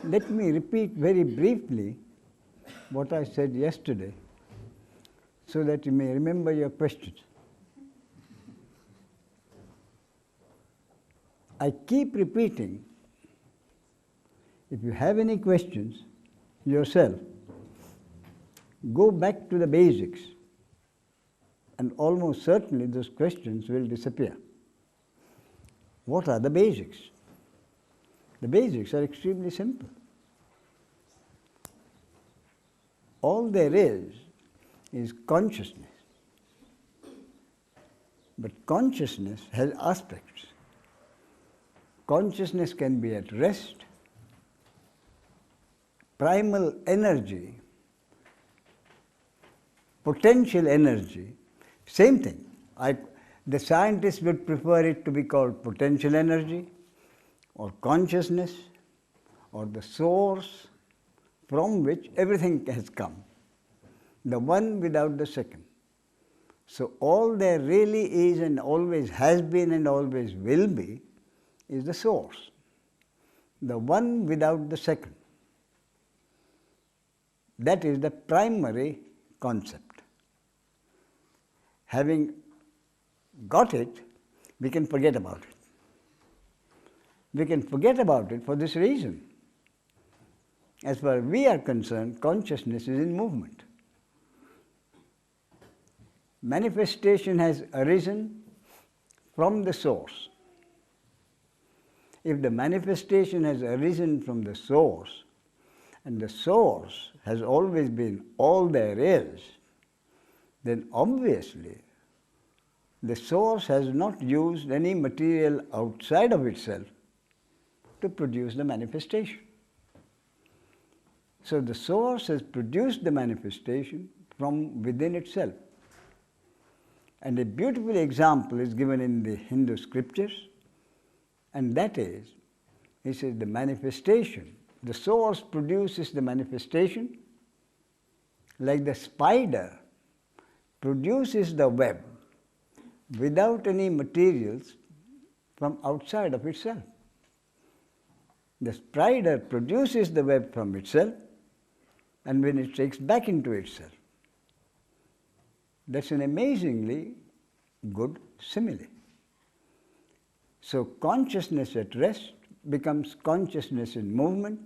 Let me repeat very briefly what I said yesterday so that you may remember your questions. I keep repeating, if you have any questions yourself, go back to the basics, and almost certainly those questions will disappear. What are the basics? The basics are extremely simple. All there is consciousness. But consciousness has aspects. Consciousness can be at rest. Primal energy, potential energy, same thing. The scientists would prefer it to be called potential energy, or consciousness, or the source from which everything has come, the one without the second. So all there really is and always has been and always will be is the source, the one without the second. That is the primary concept. Having got it, we can forget about it. We can forget about it for this reason. As far as we are concerned, consciousness is in movement. Manifestation has arisen from the source. If the manifestation has arisen from the source, and the source has always been all there is, then obviously the source has not used any material outside of itself to produce the manifestation. So the source has produced the manifestation from within itself. And a beautiful example is given in the Hindu scriptures, and that is, he says the manifestation, the source produces the manifestation like the spider produces the web without any materials from outside of itself. The spider produces the web from itself, and when it takes back into itself. That's an amazingly good simile. So consciousness at rest becomes consciousness in movement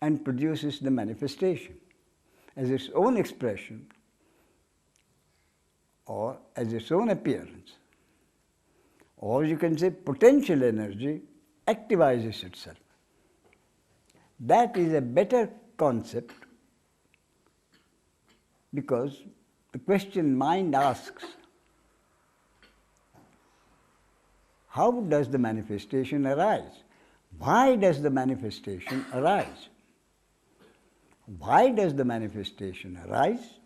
and produces the manifestation as its own expression or as its own appearance. Or you can say potential energy activizes itself. That is a better concept because the question mind asks, how does the manifestation arise? Why does the manifestation arise? Why does the manifestation arise?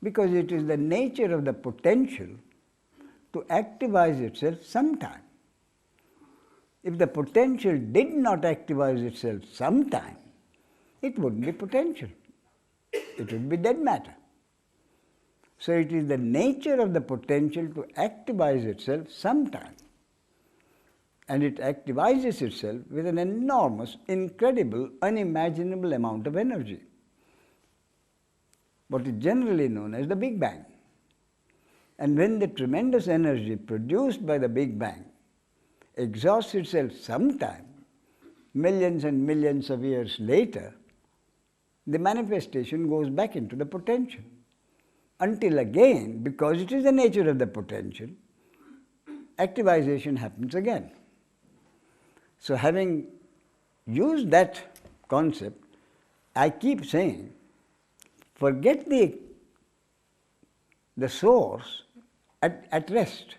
Because it is the nature of the potential to activize itself sometime. If the potential did not activize itself sometime, it wouldn't be potential. It would be dead matter. So it is the nature of the potential to activize itself sometime. And it activizes itself with an enormous, incredible, unimaginable amount of energy. What is generally known as the Big Bang. And when the tremendous energy produced by the Big Bang exhausts itself sometime, millions and millions of years later, the manifestation goes back into the potential. Until again, because it is the nature of the potential, activization happens again. So having used that concept, I keep saying, forget the source at rest.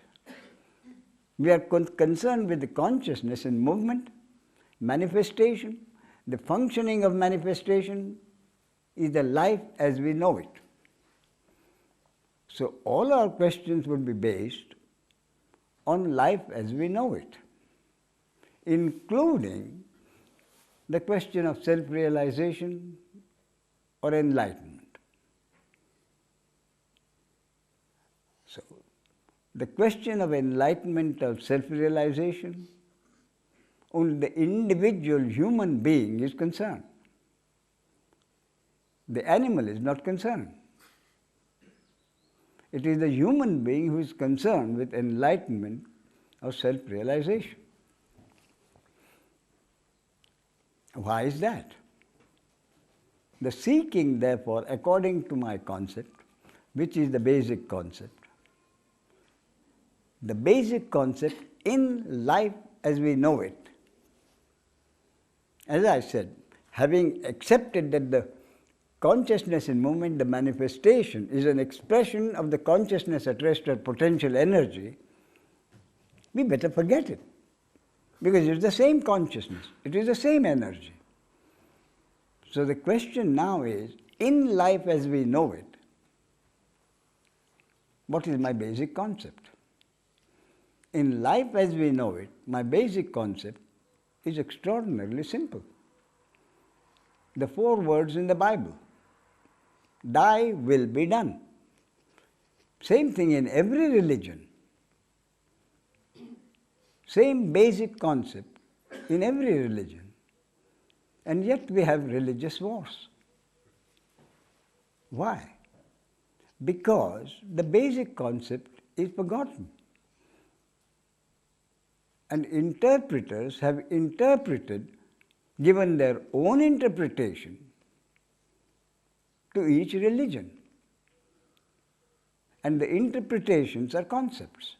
We are concerned with the consciousness in movement, manifestation. The functioning of manifestation is the life as we know it. So all our questions would be based on life as we know it, including the question of self-realization or enlightenment. So the question of enlightenment or self-realization only the individual human being is concerned. The animal is not concerned. It is the human being who is concerned with enlightenment or self-realization. Why is that? The seeking, therefore, according to my concept, which is the basic concept, the basic concept in life as we know it. As I said, having accepted that the consciousness in movement, the manifestation, is an expression of the consciousness at rest or potential energy, we better forget it. Because it's the same consciousness, it is the same energy. So the question now is, in life as we know it, what is my basic concept? In life as we know it, my basic concept is extraordinarily simple. The 4 words in the Bible. Thy will be done. Same thing in every religion. Same basic concept in every religion. And yet we have religious wars. Why? Because the basic concept is forgotten. And interpreters have interpreted, given their own interpretation to each religion. And the interpretations are concepts.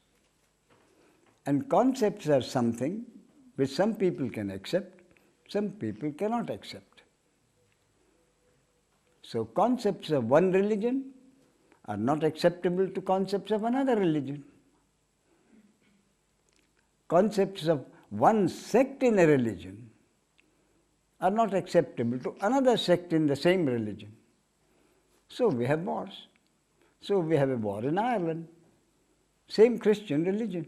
And concepts are something which some people can accept, some people cannot accept. So concepts of one religion are not acceptable to concepts of another religion. Concepts of one sect in a religion are not acceptable to another sect in the same religion. So we have wars. So we have a war in Ireland, same Christian religion.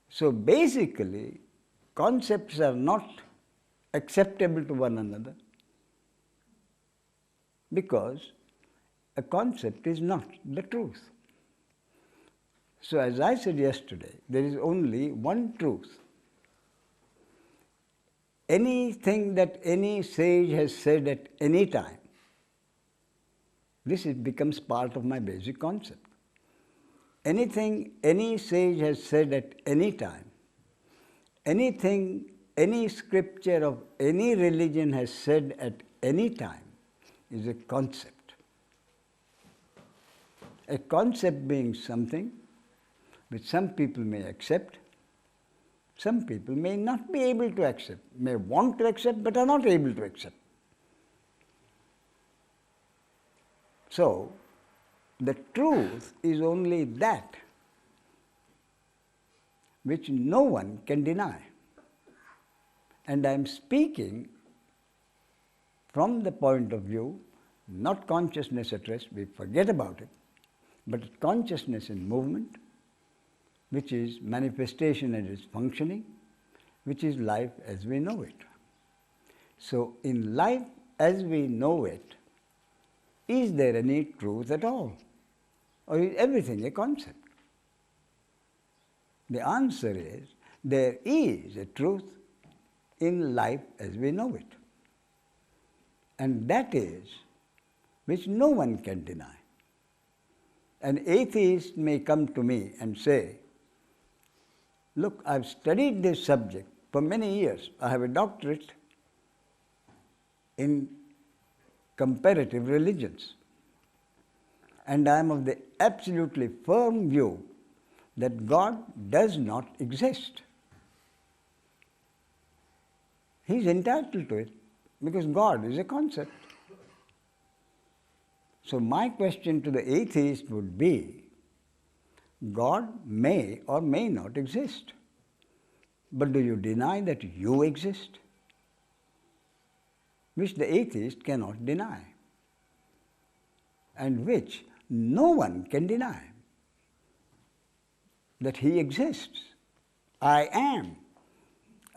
So basically, concepts are not acceptable to one another because a concept is not the truth. So as I said yesterday, there is only one truth. Anything that any sage has said at any time, this becomes part of my basic concept. Anything any sage has said at any time, anything any scripture of any religion has said at any time is a concept. A concept being something which some people may accept, some people may not be able to accept, may want to accept but are not able to accept. So, the truth is only that which no one can deny. And I am speaking from the point of view, not consciousness at rest, we forget about it, but consciousness in movement, which is manifestation and its functioning, which is life as we know it. So, in life as we know it, is there any truth at all? Or is everything a concept? The answer is, there is a truth in life as we know it. And that is which no one can deny. An atheist may come to me and say, look, I've studied this subject for many years. I have a doctorate in comparative religions. And I am of the absolutely firm view that God does not exist. He is entitled to it because God is a concept. So my question to the atheist would be, God may or may not exist, but do you deny that you exist? Which the atheist cannot deny, and which no one can deny, that he exists. I am.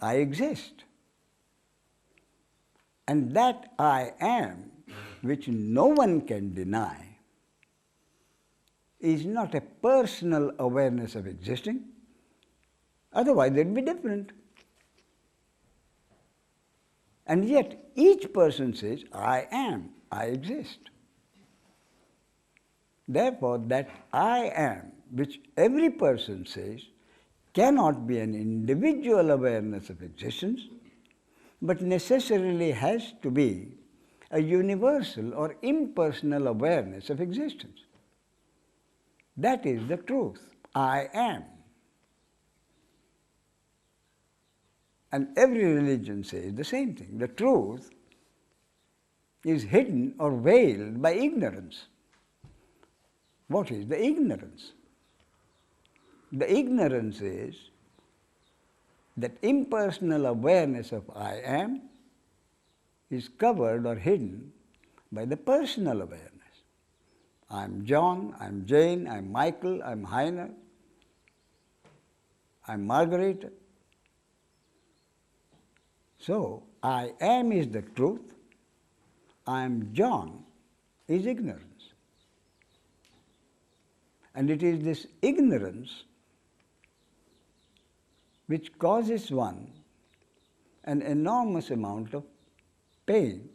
I exist. And that I am, which no one can deny, is not a personal awareness of existing, Otherwise it would be different. And yet each person says, I am, I exist. Therefore that I am, which every person says, cannot be an individual awareness of existence, but necessarily has to be a universal or impersonal awareness of existence. That is the truth. I am. And every religion says the same thing. The truth is hidden or veiled by ignorance. What is the ignorance? The ignorance is that impersonal awareness of I am is covered or hidden by the personal awareness. I'm John, I'm Jane, I'm Michael, I'm Heiner, I'm Margaret. So, I am is the truth, I am John is ignorance. And it is this ignorance which causes one an enormous amount of pain.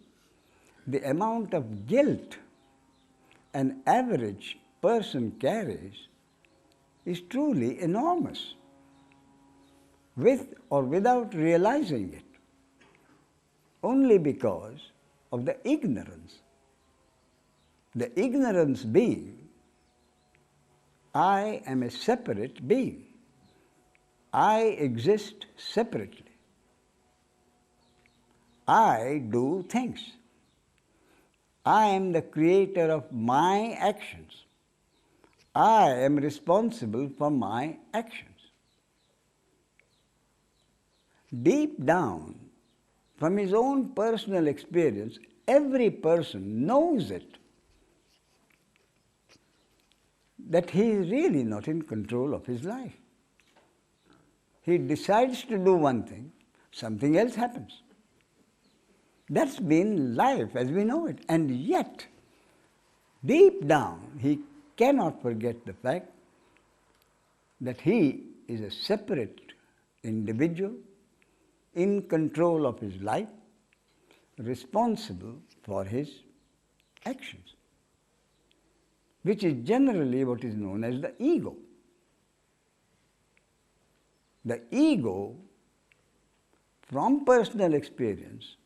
The amount of guilt an average person carries is truly enormous, with or without realizing it, only because of the ignorance. The ignorance being, I am a separate being. I exist separately. I do things. I am the creator of my actions. I am responsible for my actions. Deep down, from his own personal experience, every person knows it, that he is really not in control of his life. He decides to do one thing, something else happens. That's been life as we know it. And yet, deep down, he cannot forget the fact that he is a separate individual, in control of his life, responsible for his actions, which is generally what is known as the ego. The ego, from personal experience,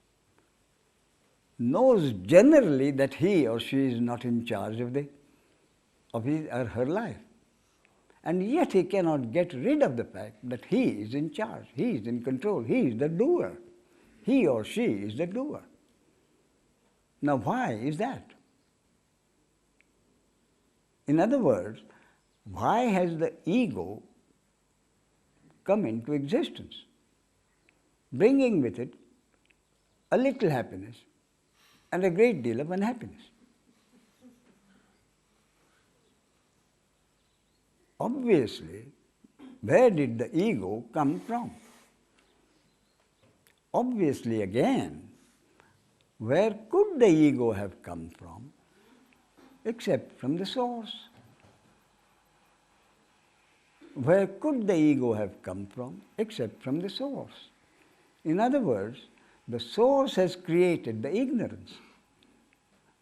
knows generally that he or she is not in charge of his or her life. And yet he cannot get rid of the fact that he is in charge, he is in control, he is the doer. He or she is the doer. Now why is that? In other words, why has the ego come into existence, bringing with it a little happiness and a great deal of unhappiness? Obviously, where did the ego come from? Obviously, again, where could the ego have come from except from the source? Where could the ego have come from except from the source? In other words, the source has created the ignorance.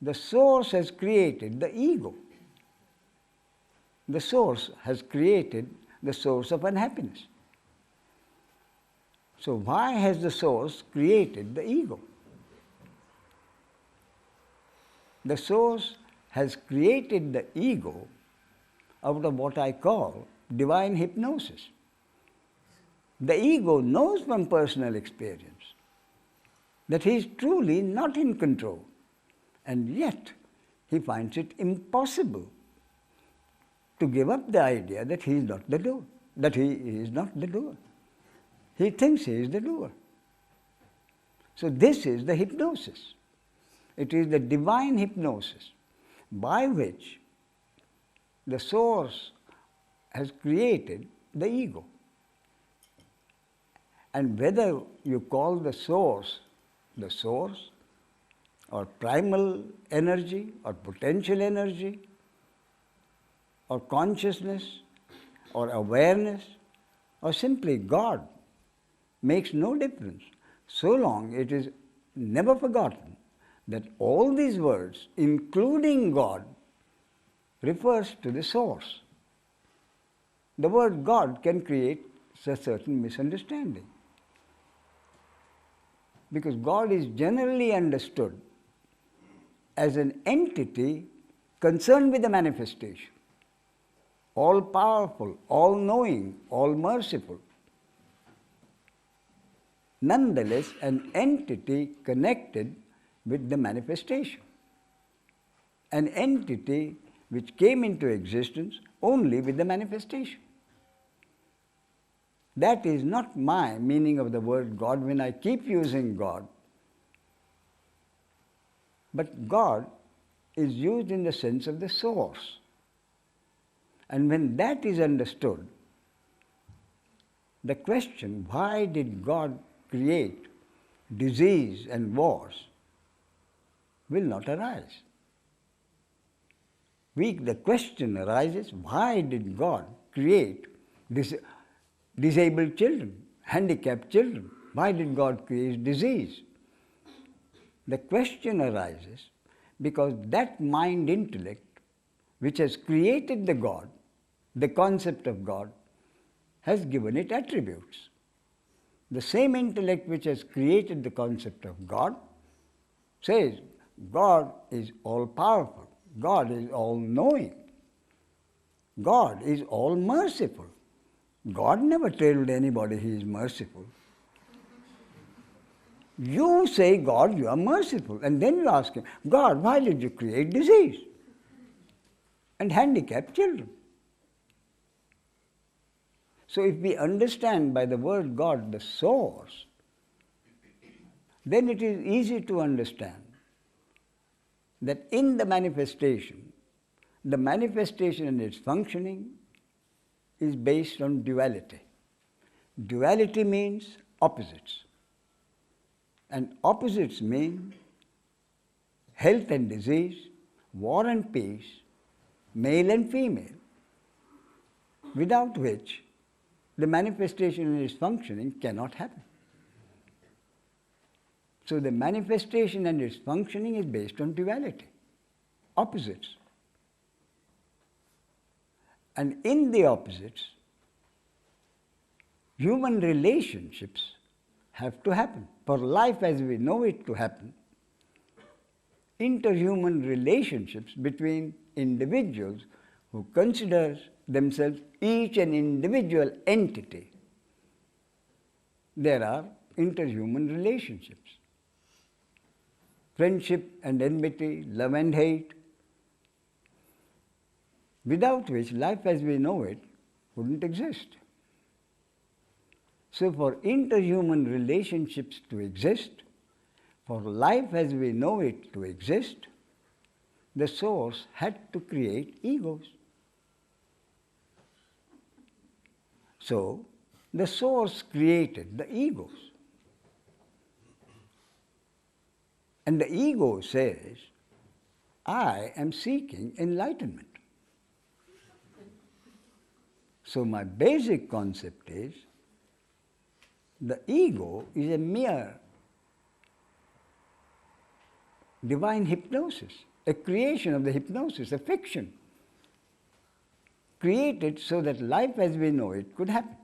The source has created the ego. The source has created the source of unhappiness. So why has the source created the ego? The source has created the ego out of what I call divine hypnosis. The ego knows from personal experience that he is truly not in control, and yet he finds it impossible to give up the idea that he is not the doer, that he is not the doer. He thinks he is the doer. So this is the hypnosis. It is the divine hypnosis by which the source has created the ego. And whether you call the source, or primal energy, or potential energy, or consciousness, or awareness, or simply God makes no difference, so long it is never forgotten that all these words, including God, refers to the source. The word God can create a certain misunderstanding, because God is generally understood as an entity concerned with the manifestation, all-powerful, all-knowing, all-merciful. Nonetheless, an entity connected with the manifestation, an entity which came into existence only with the manifestation. That is not my meaning of the word God when I keep using God. But God is used in the sense of the source. And when that is understood, the question, why did God create disease and wars, will not arise. The question arises, why did God create disabled children, handicapped children? Why did God create disease? The question arises because that mind intellect which has created the God, the concept of God, has given it attributes. The same intellect which has created the concept of God says God is all-powerful, God is all-knowing, God is all-merciful. God never told anybody He is merciful. You say, God, you are merciful, and then you ask Him, God, why did you create disease and handicapped children? So if we understand by the word God the source, then it is easy to understand that in the manifestation and its functioning is based on duality. Duality means opposites. And opposites mean health and disease, war and peace, male and female, without which the manifestation and its functioning cannot happen. So the manifestation and its functioning is based on duality, opposites. And in the opposites, human relationships have to happen. For life as we know it to happen, interhuman relationships between individuals who consider themselves each an individual entity, there are interhuman relationships. Friendship and enmity, love and hate, without which life as we know it wouldn't exist. So for interhuman relationships to exist, for life as we know it to exist, the source had to create egos. So the source created the egos. And the ego says, I am seeking enlightenment. So my basic concept is, the ego is a mere divine hypnosis, a creation of the hypnosis, a fiction, created so that life as we know it could happen.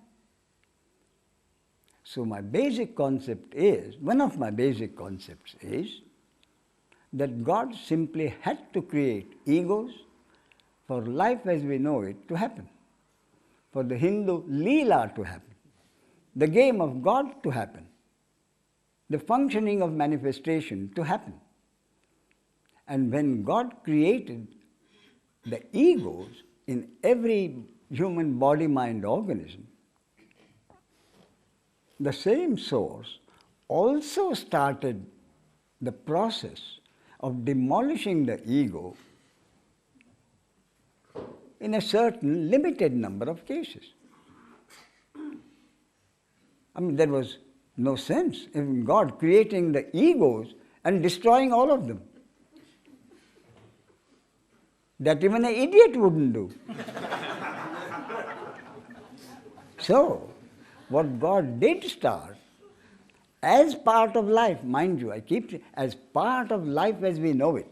So my basic concept is, one of my basic concepts is, that God simply had to create egos for life as we know it to happen, for the Hindu Leela to happen, the game of God to happen, the functioning of manifestation to happen. And when God created the egos in every human body, mind, organism, the same source also started the process of demolishing the ego in a certain limited number of cases. I mean, there was no sense in God creating the egos and destroying all of them. That even an idiot wouldn't do. So, what God did start as part of life, mind you, I keep saying, as part of life as we know it.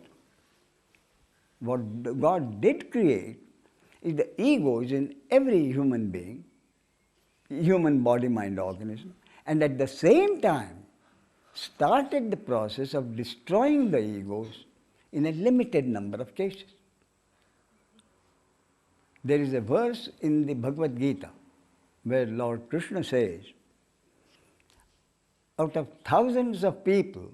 What God did create is the ego is in every human being, human body, mind, organism, and at the same time started the process of destroying the egos in a limited number of cases. There is a verse in the Bhagavad Gita where Lord Krishna says, out of thousands of people,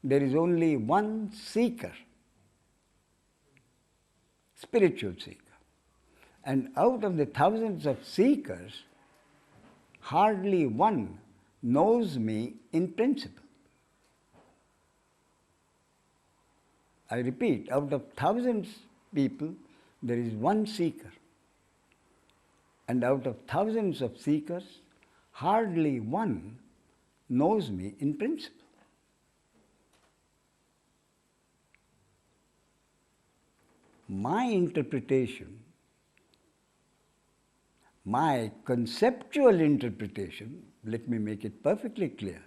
there is only one seeker, spiritual seeker. And out of the thousands of seekers, hardly one knows me in principle. I repeat, out of thousands people, there is one seeker. And out of thousands of seekers, hardly one knows me in principle. My interpretation, my conceptual interpretation, let me make it perfectly clear,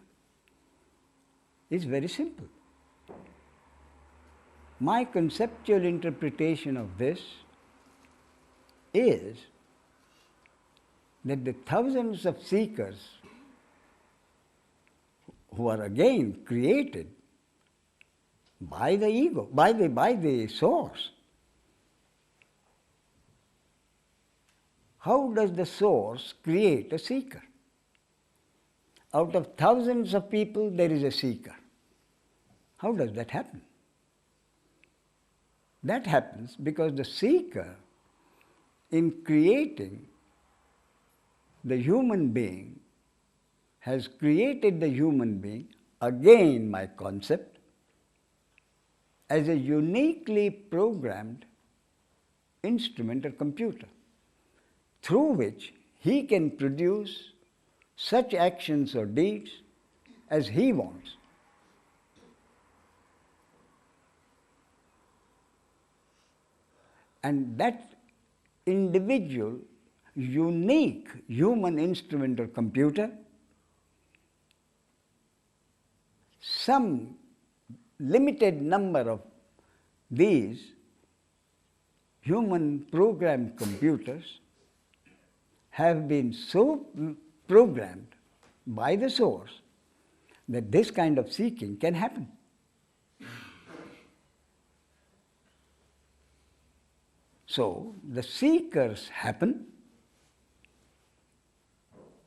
is very simple. My conceptual interpretation of this is that the thousands of seekers who are again created by the ego, by the source. How does the source create a seeker? Out of thousands of people, there is a seeker. How does that happen? That happens because the seeker, in creating the human being, has created the human being, again my concept, as a uniquely programmed instrument or computer, through which he can produce such actions or deeds as he wants. And that individual, unique human instrument or computer, some limited number of these human programmed computers have been so programmed by the source that this kind of seeking can happen. So, the seekers happen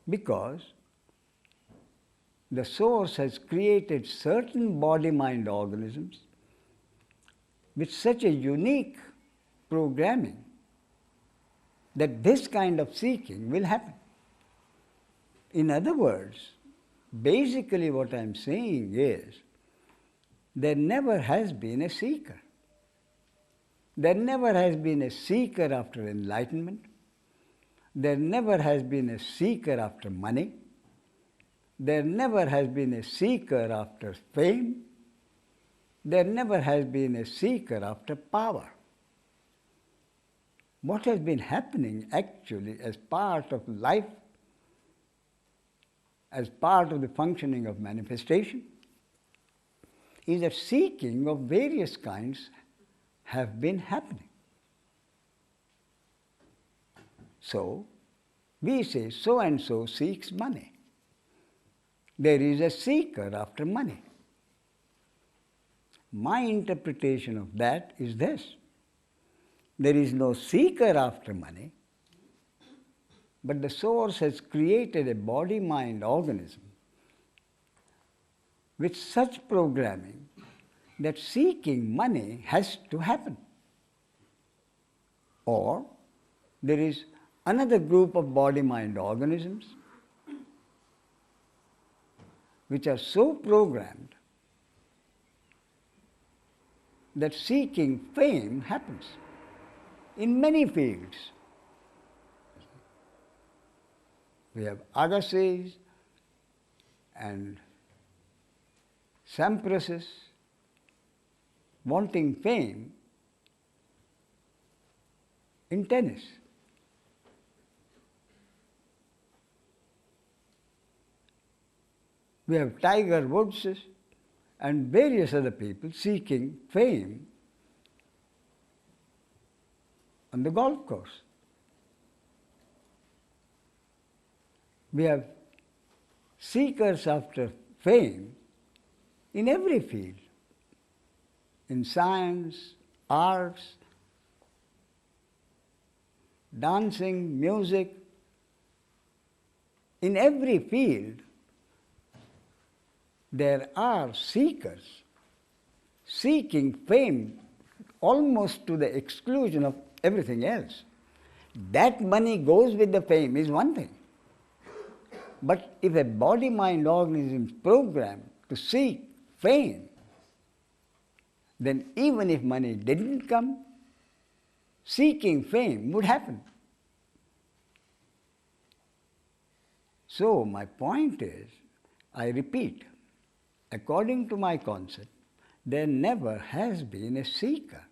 because the source has created certain body-mind organisms with such a unique programming that this kind of seeking will happen. In other words, basically what I am saying is, there never has been a seeker. There never has been a seeker after enlightenment. There never has been a seeker after money. There never has been a seeker after fame. There never has been a seeker after power. What has been happening actually as part of life, as part of the functioning of manifestation, is that seeking of various kinds have been happening. So, we say so and so seeks money. There is a seeker after money. My interpretation of that is this: there is no seeker after money, but the source has created a body-mind organism with such programming that seeking money has to happen. Or there is another group of body-mind organisms which are so programmed that seeking fame happens in many fields. We have Agassiz and Samprases wanting fame in tennis. We have Tiger Woods and various other people seeking fame on the golf course. We have seekers after fame in every field, in science, arts, dancing, music. In every field, there are seekers seeking fame almost to the exclusion of everything else. That money goes with the fame is one thing. But if a body-mind organism is programmed to seek fame, then even if money didn't come, seeking fame would happen. So my point is, I repeat, according to my concept, there never has been a seeker.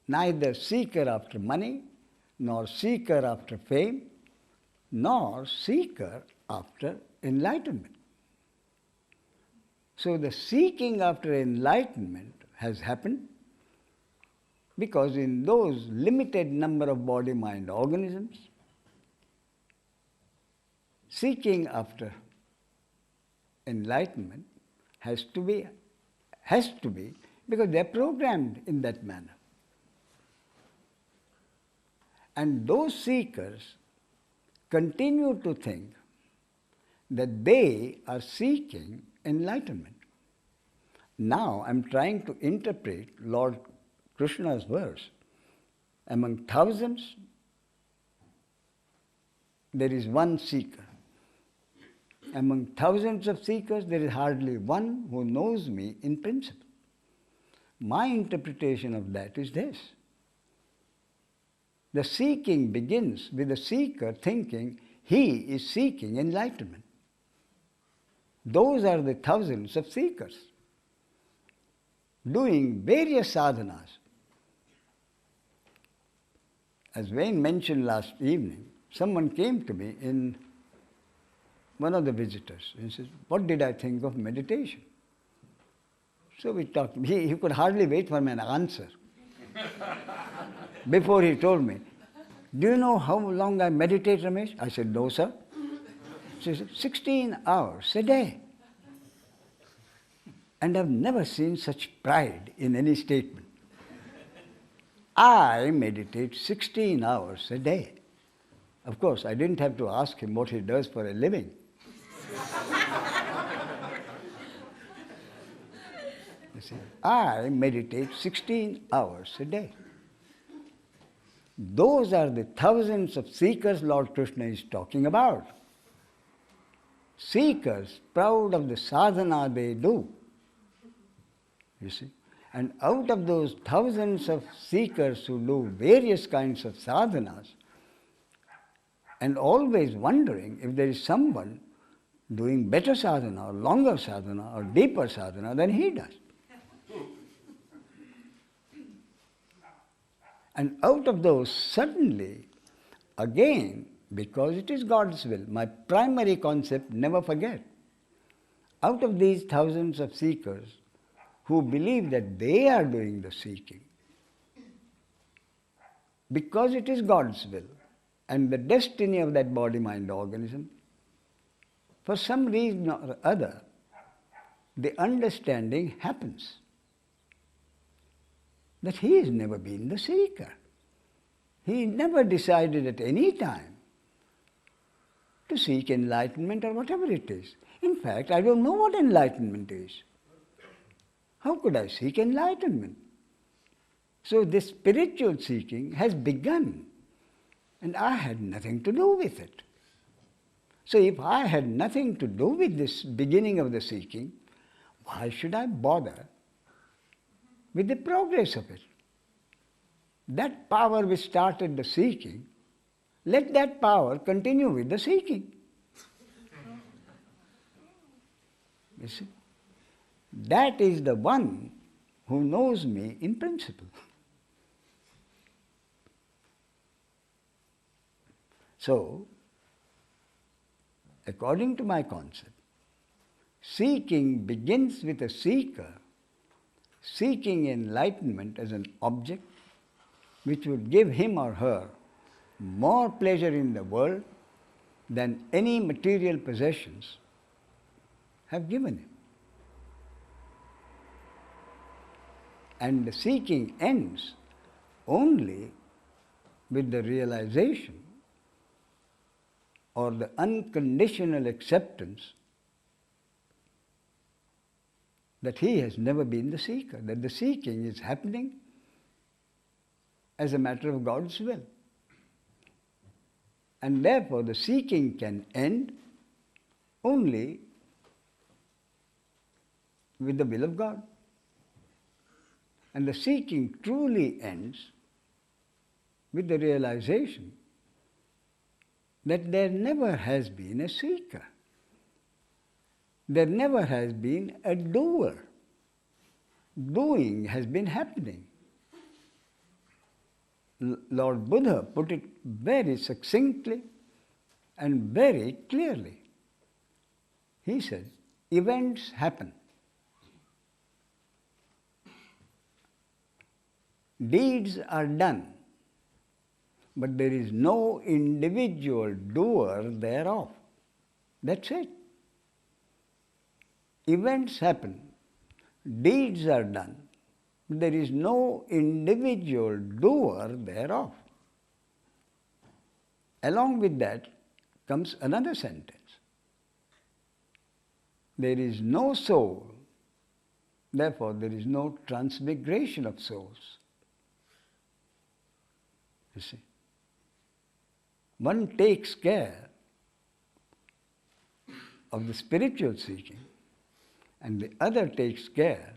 Neither seeker after money, nor seeker after fame, nor seeker after enlightenment. So the seeking after enlightenment has happened because in those limited number of body-mind organisms, seeking after enlightenment has to be because they are programmed in that manner. And those seekers continue to think that they are seeking enlightenment. Now I am trying to interpret Lord Krishna's verse. Among thousands, there is one seeker. Among thousands of seekers, there is hardly one who knows me in principle. My interpretation of that is this. The seeking begins with the seeker thinking he is seeking enlightenment. Those are the thousands of seekers doing various sadhanas. As Wayne mentioned last evening, someone came to me in one of the visitors and says, "What did I think of meditation?" So we talked. He could hardly wait for an answer. Before he told me, "Do you know how long I meditate, Ramesh?" I said, "No, sir." She said, 16 hours a day. And I've never seen such pride in any statement. I meditate 16 hours a day. Of course, I didn't have to ask him what he does for a living. You see, I meditate 16 hours a day. Those are the thousands of seekers Lord Krishna is talking about. Seekers proud of the sadhana they do. You see, and out of those thousands of seekers who do various kinds of sadhanas, and always wondering if there is someone doing better sadhana or longer sadhana or deeper sadhana than he does. And out of those, suddenly, again, because it is God's will, my primary concept, never forget. Out of these thousands of seekers who believe that they are doing the seeking, because it is God's will and the destiny of that body-mind organism, for some reason or other, the understanding happens that he has never been the seeker. He never decided at any time to seek enlightenment or whatever it is. In fact, I don't know what enlightenment is. How could I seek enlightenment? So this spiritual seeking has begun, and I had nothing to do with it. So if I had nothing to do with this beginning of the seeking, why should I bother with the progress of it? That power which started the seeking, let that power continue with the seeking. You see? That is the one who knows me in principle. So, according to my concept, seeking begins with a seeker seeking enlightenment as an object which would give him or her more pleasure in the world than any material possessions have given him. And the seeking ends only with the realization or the unconditional acceptance that he has never been the seeker, that the seeking is happening as a matter of God's will. And therefore the seeking can end only with the will of God. And the seeking truly ends with the realization that there never has been a seeker. There never has been a doer. Doing has been happening. Lord Buddha put it very succinctly and very clearly. He said, events happen. Deeds are done, but there is no individual doer thereof. That's it. Events happen, deeds are done, but there is no individual doer thereof. Along with that comes another sentence. There is no soul, therefore there is no transmigration of souls. You see, one takes care of the spiritual seeking, and the other takes care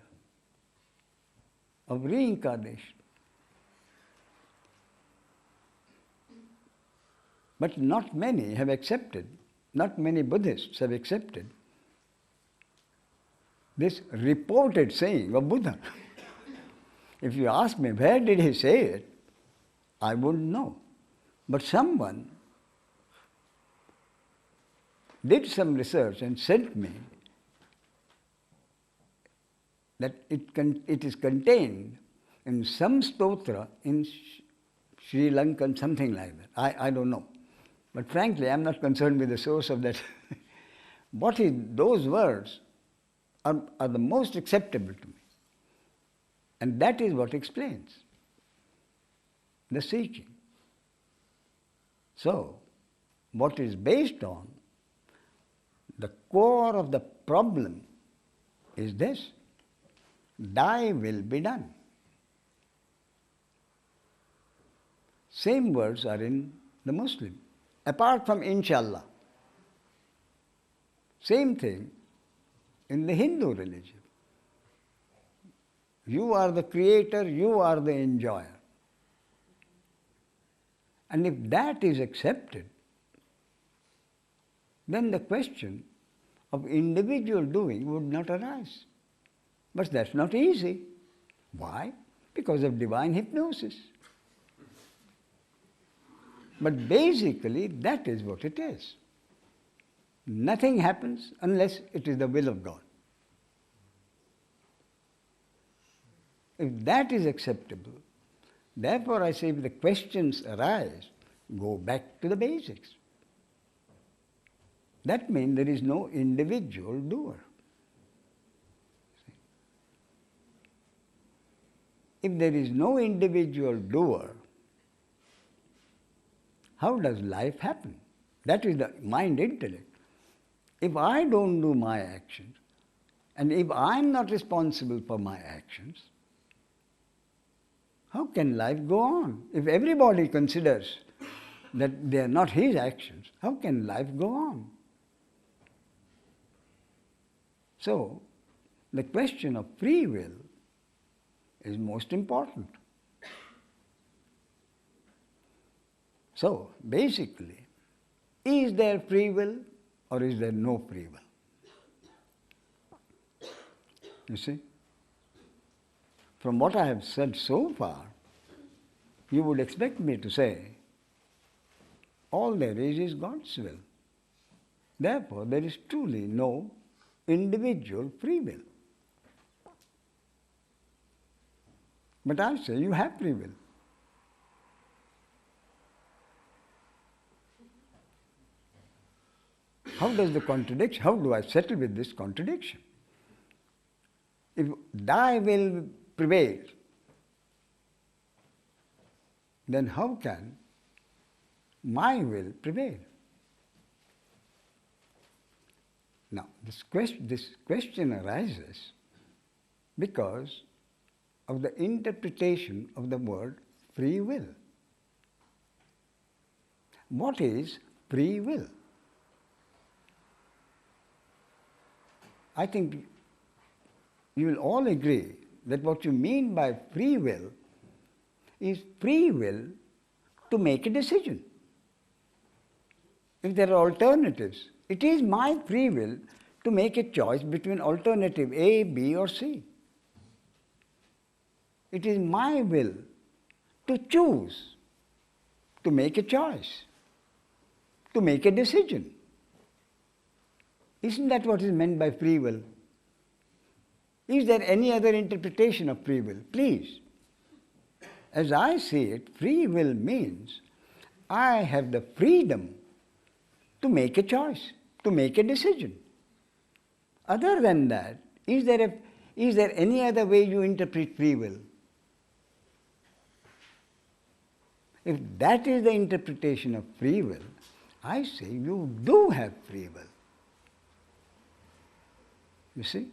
of reincarnation. But not many have accepted, not many Buddhists have accepted this reported saying of Buddha. If you ask me, where did he say it? I wouldn't know. But someone did some research and sent me that it is contained in some stotra in Sri Lanka, something like that. I don't know. But frankly, I'm not concerned with the source of that. Those words are the most acceptable to me. And that is what explains the seeking. So, what is based on the core of the problem is this: thy will be done. Same words are in the Muslim, apart from inshallah. Same thing in the Hindu religion. You are the creator, you are the enjoyer. And if that is accepted, then the question of individual doing would not arise. But that's not easy. Why? Because of divine hypnosis. But basically, that is what it is. Nothing happens unless it is the will of God. If that is acceptable, therefore I say if the questions arise, go back to the basics. That means there is no individual doer. If there is no individual doer, how does life happen? That is the mind intellect. If I don't do my actions, and if I'm not responsible for my actions, how can life go on? If everybody considers that they are not his actions, how can life go on? So, the question of free will is most important. So, basically, is there free will or is there no free will? You see? From what I have said so far, you would expect me to say, all there is God's will. Therefore, there is truly no individual free will. But I say you have free will. How do I settle with this contradiction? If thy will prevail, then how can my will prevail? Now, this question arises because of the interpretation of the word free will. What is free will? I think you will all agree that what you mean by free will is free will to make a decision. If there are alternatives, it is my free will to make a choice between alternative A, B or C. It is my will to choose, to make a choice, to make a decision. Isn't that what is meant by free will? Is there any other interpretation of free will? Please. As I see it, free will means I have the freedom to make a choice, to make a decision. Other than that, is there any other way you interpret free will? If that is the interpretation of free will, I say you do have free will. You see?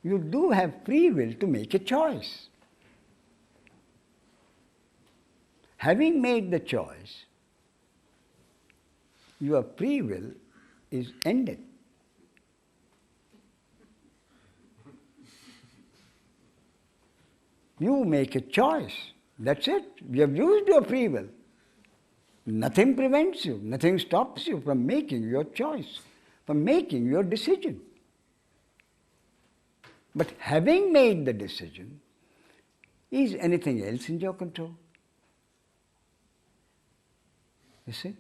You do have free will to make a choice. Having made the choice, your free will is ended. You make a choice. That's it. You have used your free will. Nothing prevents you, nothing stops you from making your choice, from making your decision. But having made the decision, is anything else in your control? You see?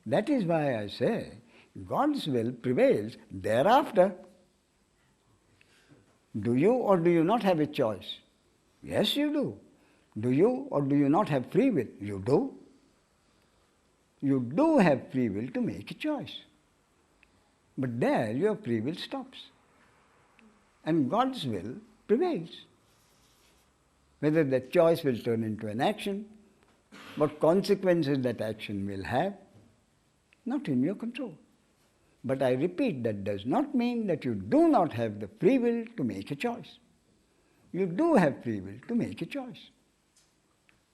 That is why I say God's will prevails thereafter. Do you or do you not have a choice? Yes, you do. Do you or do you not have free will? You do. You do have free will to make a choice. But there your free will stops. And God's will prevails. Whether that choice will turn into an action, what consequences that action will have, not in your control. But I repeat, that does not mean that you do not have the free will to make a choice. You do have free will to make a choice.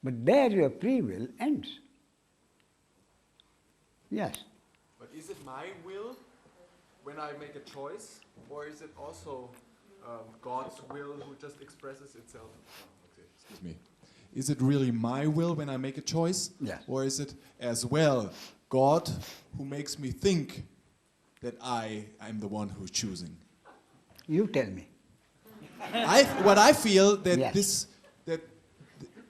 But there your free will ends. Yes? But is it my will when I make a choice, or is it also God's will who just expresses itself? Okay, excuse me. Is it really my will when I make a choice? Yes. Or is it as well God who makes me think that I'm the one who's choosing? You tell me. What I feel that Yes.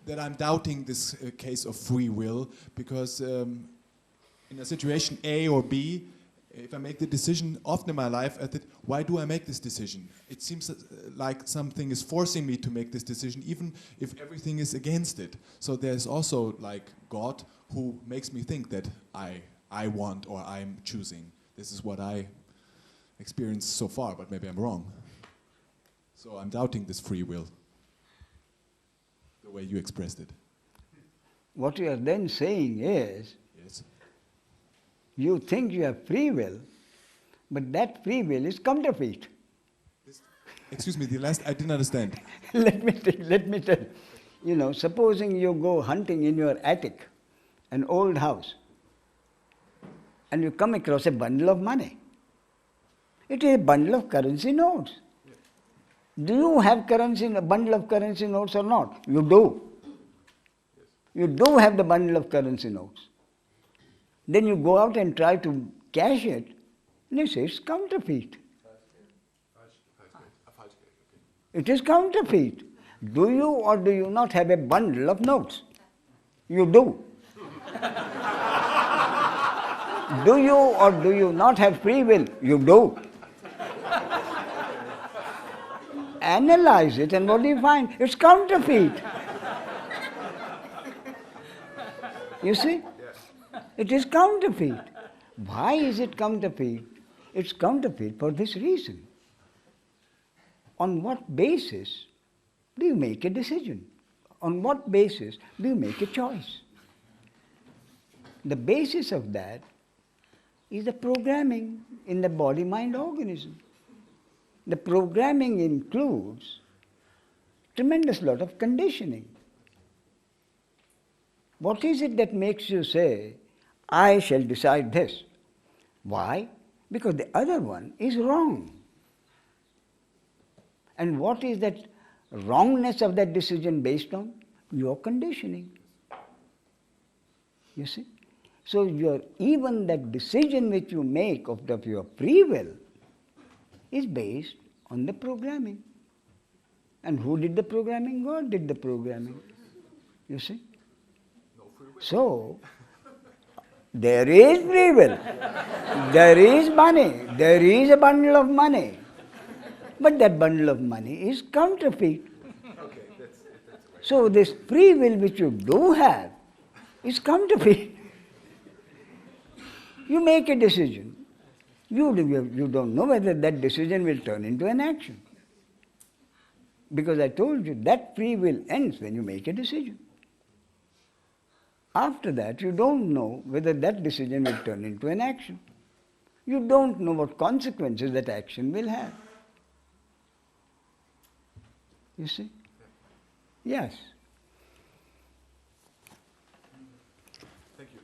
that I'm doubting this case of free will, because in a situation A or B, if I make the decision, often in my life, I think, why do I make this decision? It seems like something is forcing me to make this decision, even if everything is against it. So there's also like God who makes me think that I want or I'm choosing. This is what I experienced so far, but maybe I'm wrong. So I'm doubting this free will, the way you expressed it. What you are then saying is, Yes. you think you have free will, but that free will is counterfeit. Excuse me, the last, I didn't understand. Let me tell you. You know, supposing you go hunting in your attic, an old house, and you come across a bundle of money. It is a bundle of currency notes. Do you have a bundle of currency notes or not? You do. You do have the bundle of currency notes. Then you go out and try to cash it, and you say it's counterfeit. It is counterfeit. Do you or do you not have a bundle of notes? You do. Do you or do you not have free will? You do. Analyze it, and what do you find? It's counterfeit. You see? It is counterfeit. Why is it counterfeit? It's counterfeit for this reason. On what basis do you make a decision? On what basis do you make a choice? The basis of that is the programming in the body-mind organism. The programming includes tremendous lot of conditioning. What is it that makes you say, I shall decide this? Why? Because the other one is wrong. And what is that wrongness of that decision based on? Your conditioning. You see? So even that decision which you make of your free will is based on the programming. And who did the programming? God did the programming. You see? So, there is free will, there is money, there is a bundle of money. But that bundle of money is counterfeit. Okay, that's So this free will which you do have is counterfeit. You make a decision. You don't know whether that decision will turn into an action. Because I told you that free will ends when you make a decision. After that, you don't know whether that decision will turn into an action. You don't know what consequences that action will have. You see? Yes. Thank you.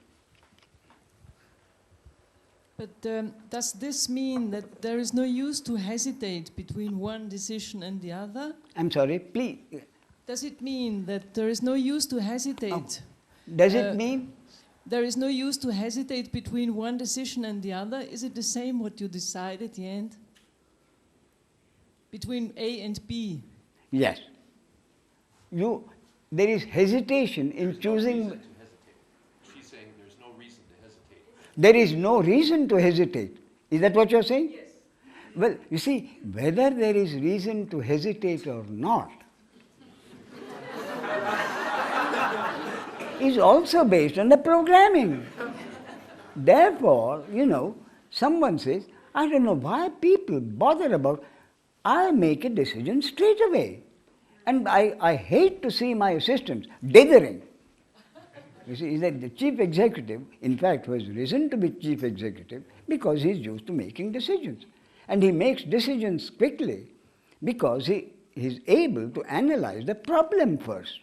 But does this mean that there is no use to hesitate between one decision and the other? I'm sorry, please. Does it mean that there is no use to hesitate? Does it mean? There is no use to hesitate between one decision and the other? Is it the same what you decide at the end? Between A and B? Yes. There is hesitation in choosing. She's saying there's no reason to hesitate. There is no reason to hesitate. Is that what you're saying? Yes. Well, you see, whether there is reason to hesitate or not is also based on the programming. Therefore, someone says, I don't know why people bother about, I make a decision straight away. And I hate to see my assistants dithering. You see, that the chief executive, in fact, was risen to be chief executive because he's used to making decisions. And he makes decisions quickly because he is able to analyze the problem first.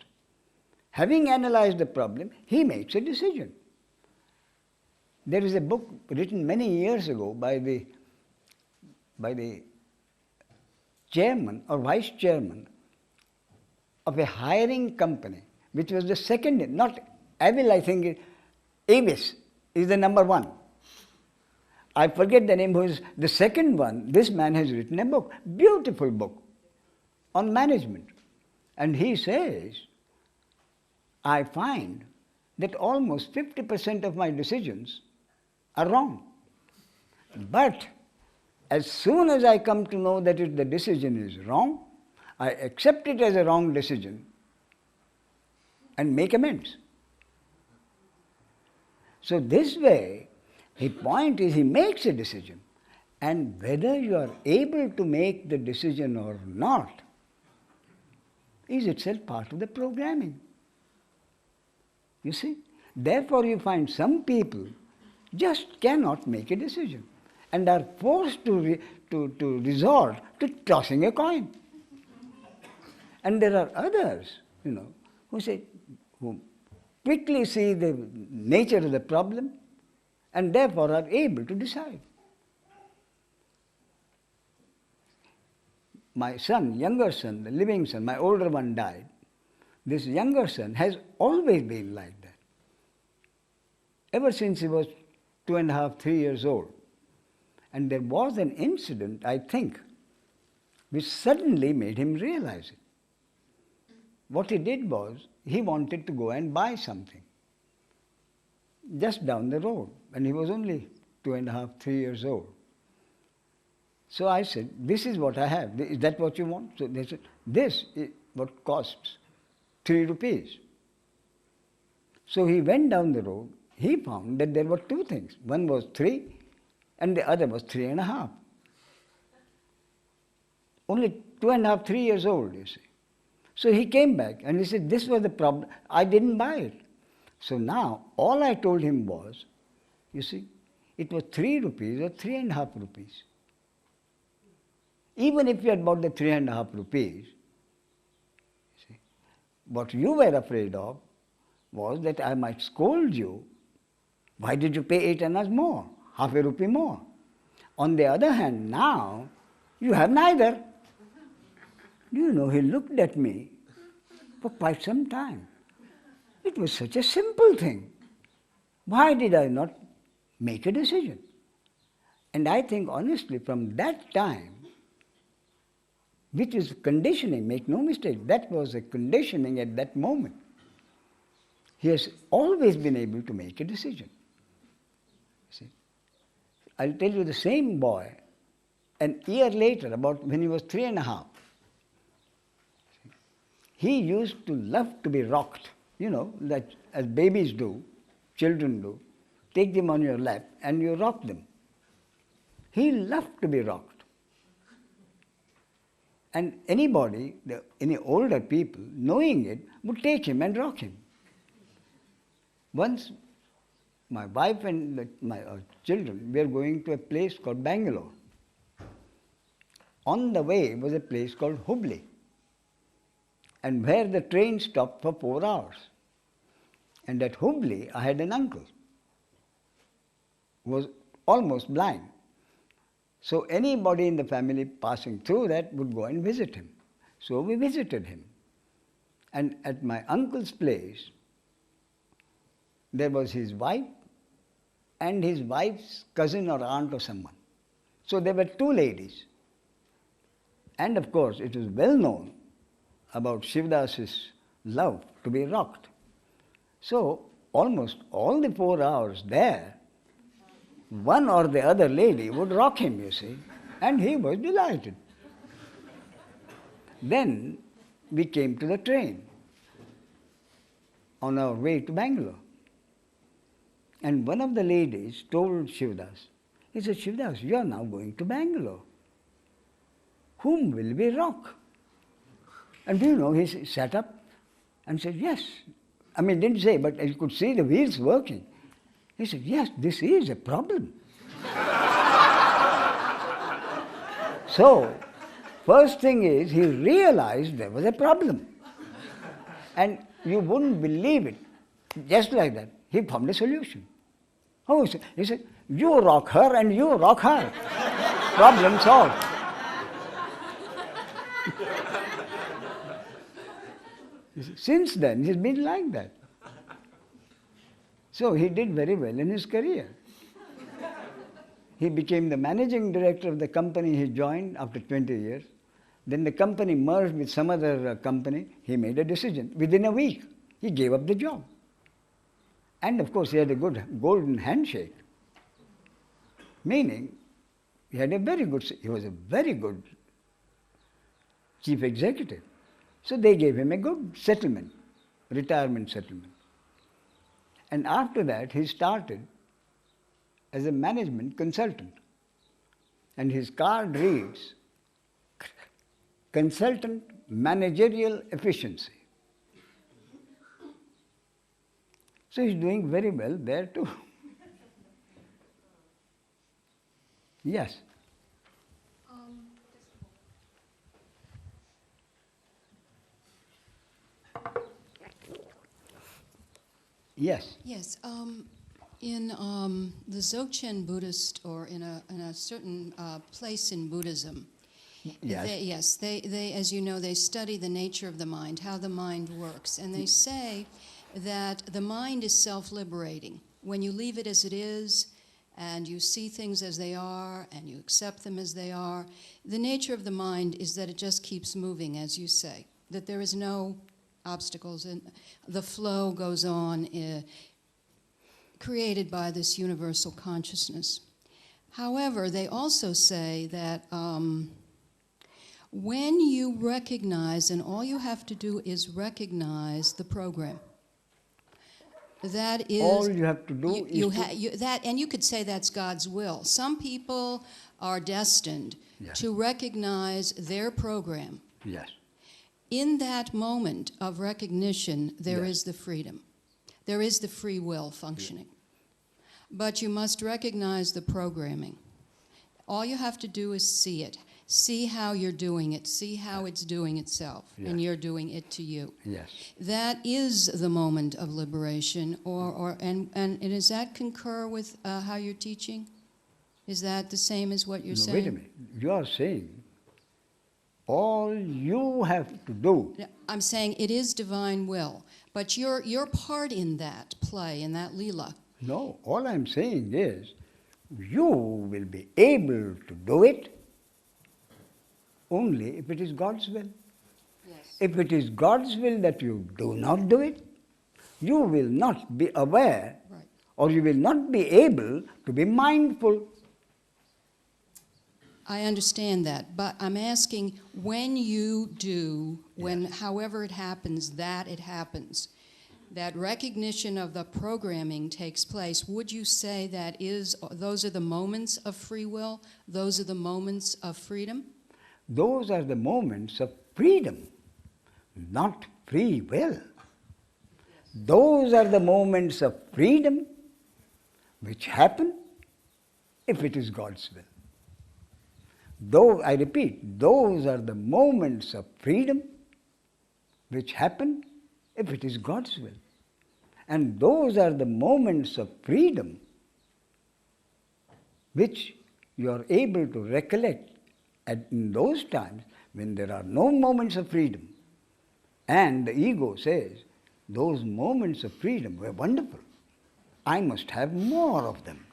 Having analyzed the problem, he makes a decision. There is a book written many years ago by the chairman or vice chairman of a hiring company, which was the second, not Avil, I think, Avis is the number one. I forget the name, who is the second one. This man has written a book, beautiful book, on management. And he says, I find that almost 50% of my decisions are wrong. But as soon as I come to know that the decision is wrong, I accept it as a wrong decision and make amends. So this way, the point is he makes a decision, and whether you are able to make the decision or not is itself part of the programming. You see? Therefore you find some people just cannot make a decision and are forced to resort to tossing a coin. And there are others, who quickly see the nature of the problem and therefore are able to decide. My son, younger son, the living son, my older one died. This younger son has always been like that. Ever since he was 2.5, 3 years old. And there was an incident, I think, which suddenly made him realize it. What he did was, he wanted to go and buy something just down the road, and he was only 2.5, 3 years old. So I said, this is what I have. Is that what you want? So they said, this is what costs 3 rupees. So he went down the road. He found that there were two things. One was 3 and the other was 3.5. Only 2.5, 3 years old, you see. So he came back and he said, this was the problem. I didn't buy it. So now all I told him was, you see, it was 3 rupees or 3.5 rupees. Even if you had bought the 3.5 rupees, see, what you were afraid of was that I might scold you. Why did you pay 8 annas more, half a rupee more? On the other hand, now you have neither. Do you know, he looked at me for quite some time. It was such a simple thing. Why did I not make a decision? And I think honestly from that time, which is conditioning, make no mistake, that was a conditioning at that moment. He has always been able to make a decision. See? I'll tell you the same boy, an year later, about when he was 3.5, he used to love to be rocked, you know, that as babies do, children do. Take them on your lap and you rock them. He loved to be rocked. And anybody, any older people, knowing it, would take him and rock him. Once, my wife and my children were going to a place called Bangalore. On the way was a place called Hubli, and where the train stopped for 4 hours. And at Hubli, I had an uncle who was almost blind. So anybody in the family passing through that would go and visit him. So we visited him. And at my uncle's place, there was his wife and his wife's cousin or aunt or someone. So there were 2 ladies. And of course, it was well known about Shivdas's love to be rocked. So almost all the 4 hours there, one or the other lady would rock him, you see, and he was delighted. Then we came to the train on our way to Bangalore. And one of the ladies told Shivdas, he said, Shivdas, you are now going to Bangalore. Whom will we rock? And do you know, he sat up and said, yes. I mean, didn't say, but you could see the wheels working. He said, yes, this is a problem. So, first thing is, he realized there was a problem. And you wouldn't believe it. Just like that, he found a solution. Oh, he said, you rock her and you rock her. Problem solved. Since then, he's been like that. So he did very well in his career. He became the managing director of the company he joined after 20 years. Then the company merged with some other company. He made a decision. Within a week, he gave up the job. And of course, he had a good golden handshake. Meaning, he was a very good chief executive. So they gave him a good settlement, retirement settlement. And after that, he started as a management consultant. And his card reads, Consultant Managerial Efficiency. So he's doing very well there too. Yes. Yes. Yes. In the Dzogchen Buddhist, or in a certain place in Buddhism, Yes. they, as you know, they study the nature of the mind, how the mind works, and they say that the mind is self-liberating. When you leave it as it is, and you see things as they are, and you accept them as they are, the nature of the mind is that it just keeps moving, as you say, that there is no obstacles, and the flow goes on, created by this universal consciousness. However, they also say that when you recognize, and all you have to do is recognize the program. That is All you have to do and you could say that's God's will. Some people are destined Yes. to recognize their program. Yes. In that moment of recognition, there Yes. is the freedom. There is the free will functioning. But you must recognize the programming. All you have to do is see it. See how you're doing it. See how it's doing itself. Yes. And you're doing it to you. Yes. That is the moment of liberation. And does that concur with how you're teaching? Is that the same as what you're No, saying? wait a minute. You are saying all you have to do. No, I'm saying it is divine will. But your part in that play, in that lila, No, all I'm saying is you will be able to do it only if it is God's will. yes. If it is God's will that you do not do it, you will not be aware, Right. or you will not be able to be mindful. I understand that, but I'm asking when you do, however it happens, that it happens, that recognition of the programming takes place, would you say those are the moments of free will? Those are the moments of freedom? Those are the moments of freedom, not free will. Those are the moments of freedom which happen if it is God's will. Though, I repeat, those are the moments of freedom which happen if it is God's will. And those are the moments of freedom which you are able to recollect in those times when there are no moments of freedom. And the ego says, those moments of freedom were wonderful. I must have more of them.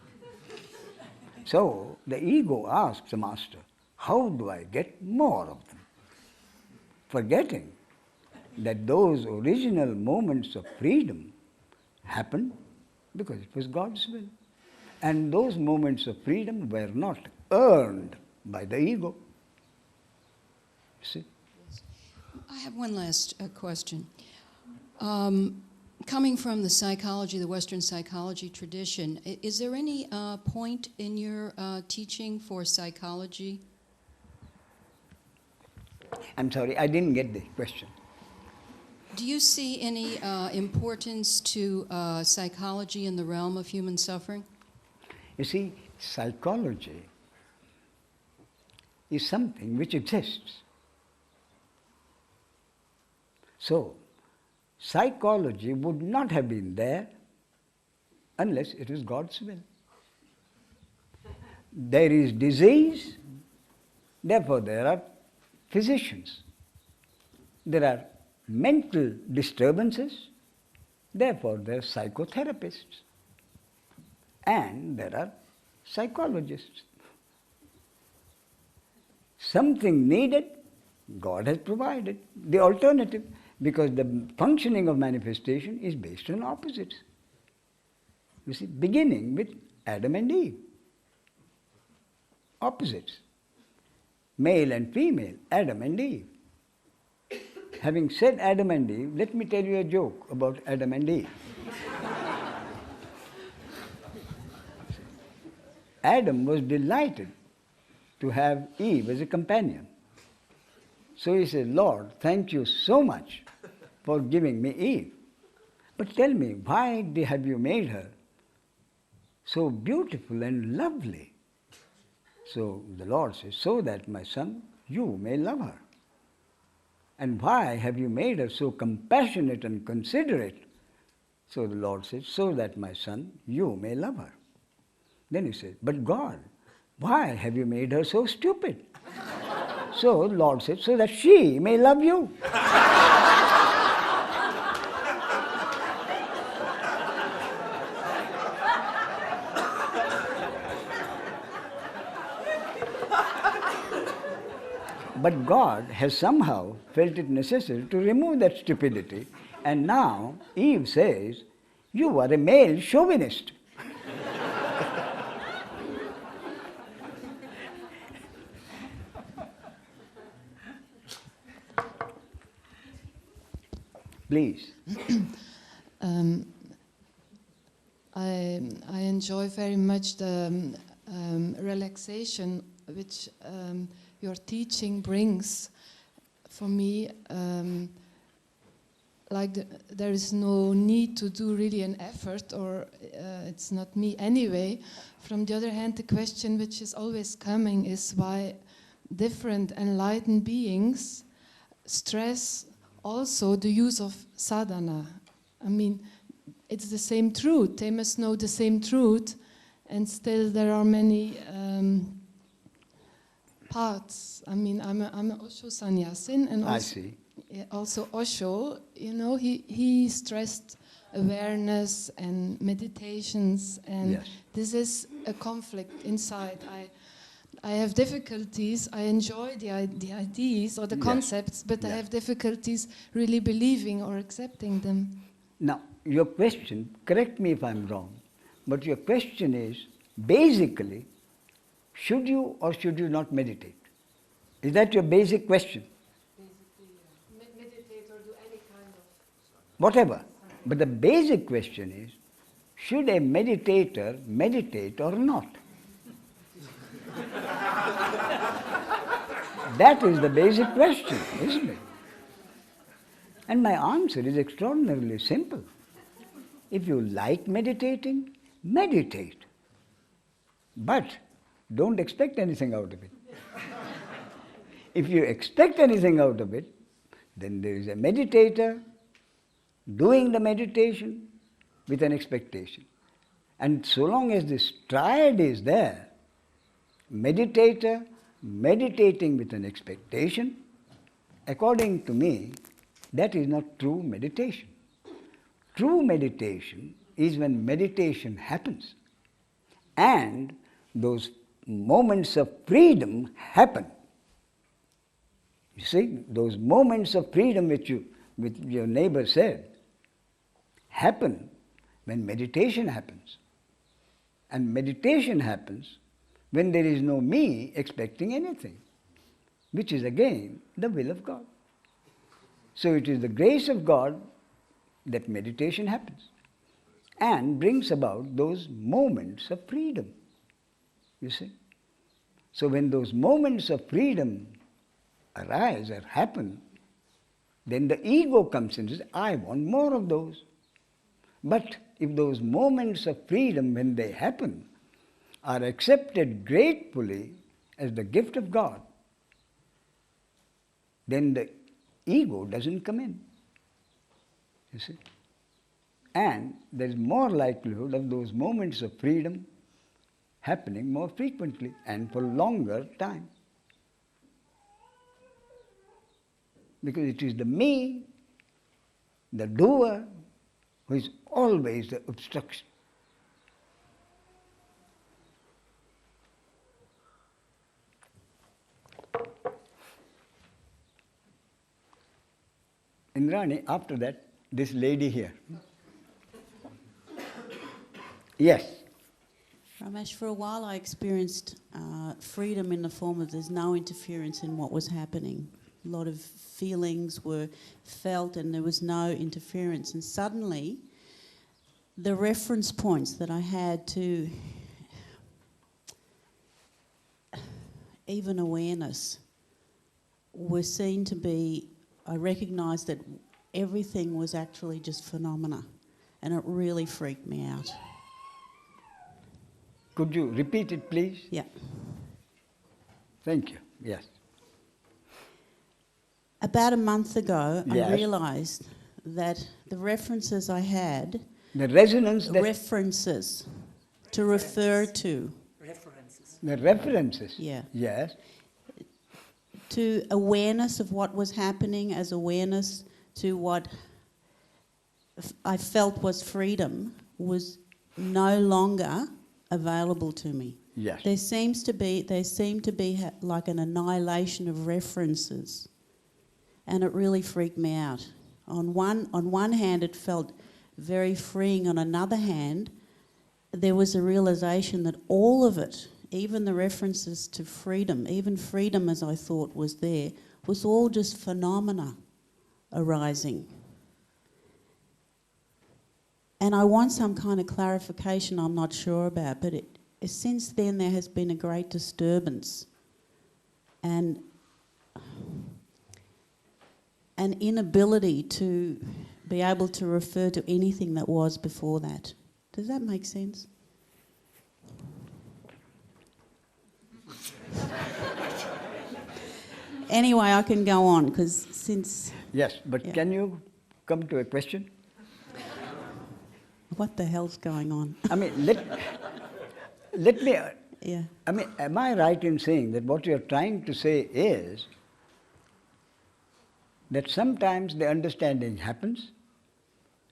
So the ego asks the master, how do I get more of them? Forgetting that those original moments of freedom happened because it was God's will. And those moments of freedom were not earned by the ego. See? I have one last question. Coming from the psychology, the Western psychology tradition, is there any point in your teaching for psychology? I'm sorry, I didn't get the question. Do you see any importance to psychology in the realm of human suffering? You see, psychology is something which exists. So, psychology would not have been there unless it was God's will. There is disease, therefore there are physicians. There are mental disturbances, therefore there are psychotherapists. And there are psychologists. Something needed, God has provided the alternative, because the functioning of manifestation is based on opposites. You see, beginning with Adam and Eve. Opposites. Male and female, Adam and Eve. Having said Adam and Eve, let me tell you a joke about Adam and Eve. Adam was delighted to have Eve as a companion. So he said, Lord, thank you so much for giving me Eve. But tell me, why have you made her so beautiful and lovely? So the Lord says, so that, my son, you may love her. And why have you made her so compassionate and considerate? So the Lord says, so that, my son, you may love her. Then he says, but God, why have you made her so stupid? So the Lord said, so that she may love you. But God has somehow felt it necessary to remove that stupidity, and now Eve says, you are a male chauvinist. Please. I enjoy very much the relaxation which your teaching brings. For me, there is no need to do really an effort, or it's not me anyway. From the other hand, the question which is always coming is why different enlightened beings stress also the use of sadhana. I mean, it's the same truth. They must know the same truth, and still there are many paths. I mean, I'm a Osho sannyasin, and I see. Also Osho, he stressed awareness and meditations, and Yes. this is a conflict inside. I have difficulties. I enjoy the ideas or the Yes. concepts, but I Yes. have difficulties really believing or accepting them. Now, your question, correct me if I'm wrong, but your question is basically, should you or should you not meditate? Is that your basic question? Meditate or do any kind of... Whatever. But the basic question is, should a meditator meditate or not? That is the basic question, isn't it? And my answer is extraordinarily simple. If you like meditating, meditate. But don't expect anything out of it. If you expect anything out of it, then there is a meditator doing the meditation with an expectation. And so long as this triad is there, meditator meditating with an expectation, according to me, that is not true meditation. True meditation is when meditation happens and those moments of freedom happen. You see, those moments of freedom which your neighbor said happen when meditation happens. And meditation happens when there is no me expecting anything, which is again the will of God. So it is the grace of God that meditation happens and brings about those moments of freedom. You see? So when those moments of freedom arise or happen, then the ego comes in and says, I want more of those. But if those moments of freedom, when they happen, are accepted gratefully as the gift of God, then the ego doesn't come in. You see? And there is more likelihood of those moments of freedom happening more frequently and for longer time. Because it is the me, the doer, who is always the obstruction. Indrani, after that, this lady here. Yes. Ramesh, for a while I experienced freedom in the form of there's no interference in what was happening. A lot of feelings were felt and there was no interference. And suddenly, the reference points that I had to even awareness were seen to be, I recognised that everything was actually just phenomena, and it really freaked me out. Could you repeat it, please? Yeah. Thank you. Yes. About a month ago, Yes. I realised that the references I had, The resonance that... references to refer to, The references. Yeah. Yes. to awareness of what was happening as awareness to what I felt was freedom, was no longer available to me. Yes. There seem to be like an annihilation of references, and it really freaked me out. On one hand, it felt very freeing. On another hand, there was a realization that all of it, even the references to freedom, even freedom as I thought was there, was all just phenomena arising. And I want some kind of clarification I'm not sure about, but since then there has been a great disturbance and an inability to be able to refer to anything that was before that. Does that make sense? Anyway, I can go on, because since... Yes, but can you come to a question? What the hell's going on? I mean, let me... Yeah. I mean, am I right in saying that what you're trying to say is that sometimes the understanding happens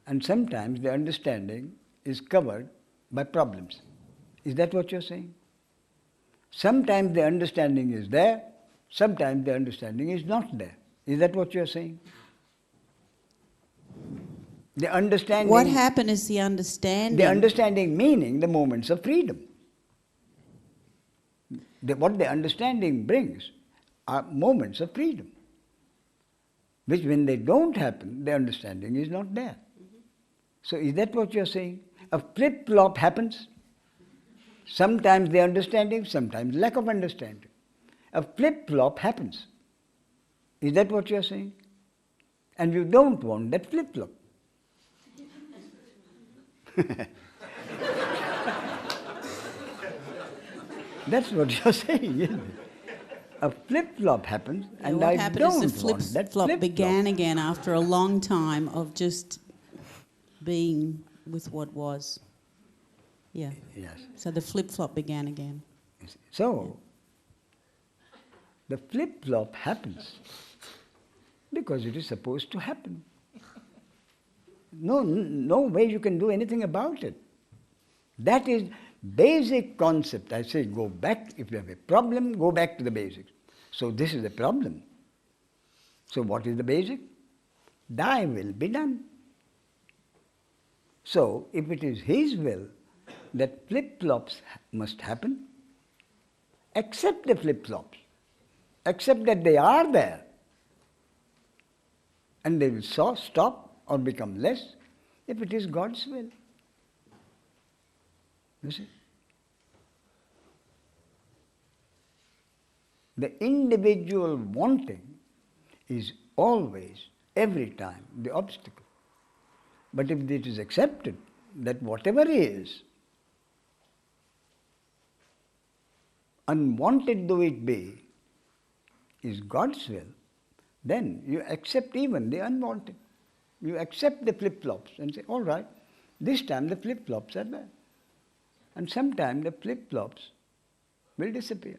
and sometimes the understanding is covered by problems? Is that what you're saying? Sometimes the understanding is there, sometimes the understanding is not there. Is that what you're saying? The understanding... What happened is the understanding... The understanding meaning the moments of freedom. What the understanding brings are moments of freedom, which when they don't happen, the understanding is not there. So is that what you're saying? A flip-flop happens. Sometimes the understanding, sometimes lack of understanding. A flip-flop happens. Is that what you're saying? And you don't want that flip-flop. That's what you're saying, isn't it? A flip-flop happens, and what I happened don't is the want that flip-flop flip-flop. began again after a long time of just being with what was. Yeah. Yes. So the flip-flop began again. So, the flip-flop happens because it is supposed to happen. No way you can do anything about it. That is basic concept. I say go back, if you have a problem, go back to the basics. So this is the problem. So what is the basic? Thy will be done. So if it is His will that flip-flops must happen, accept the flip-flops. Accept that they are there. And they will stop or become less if it is God's will. You see? The individual wanting is always, every time, the obstacle. But if it is accepted that whatever is, unwanted though it be, is God's will, then you accept even the unwanted. You accept the flip-flops and say, all right, this time the flip-flops are there. And sometime the flip-flops will disappear.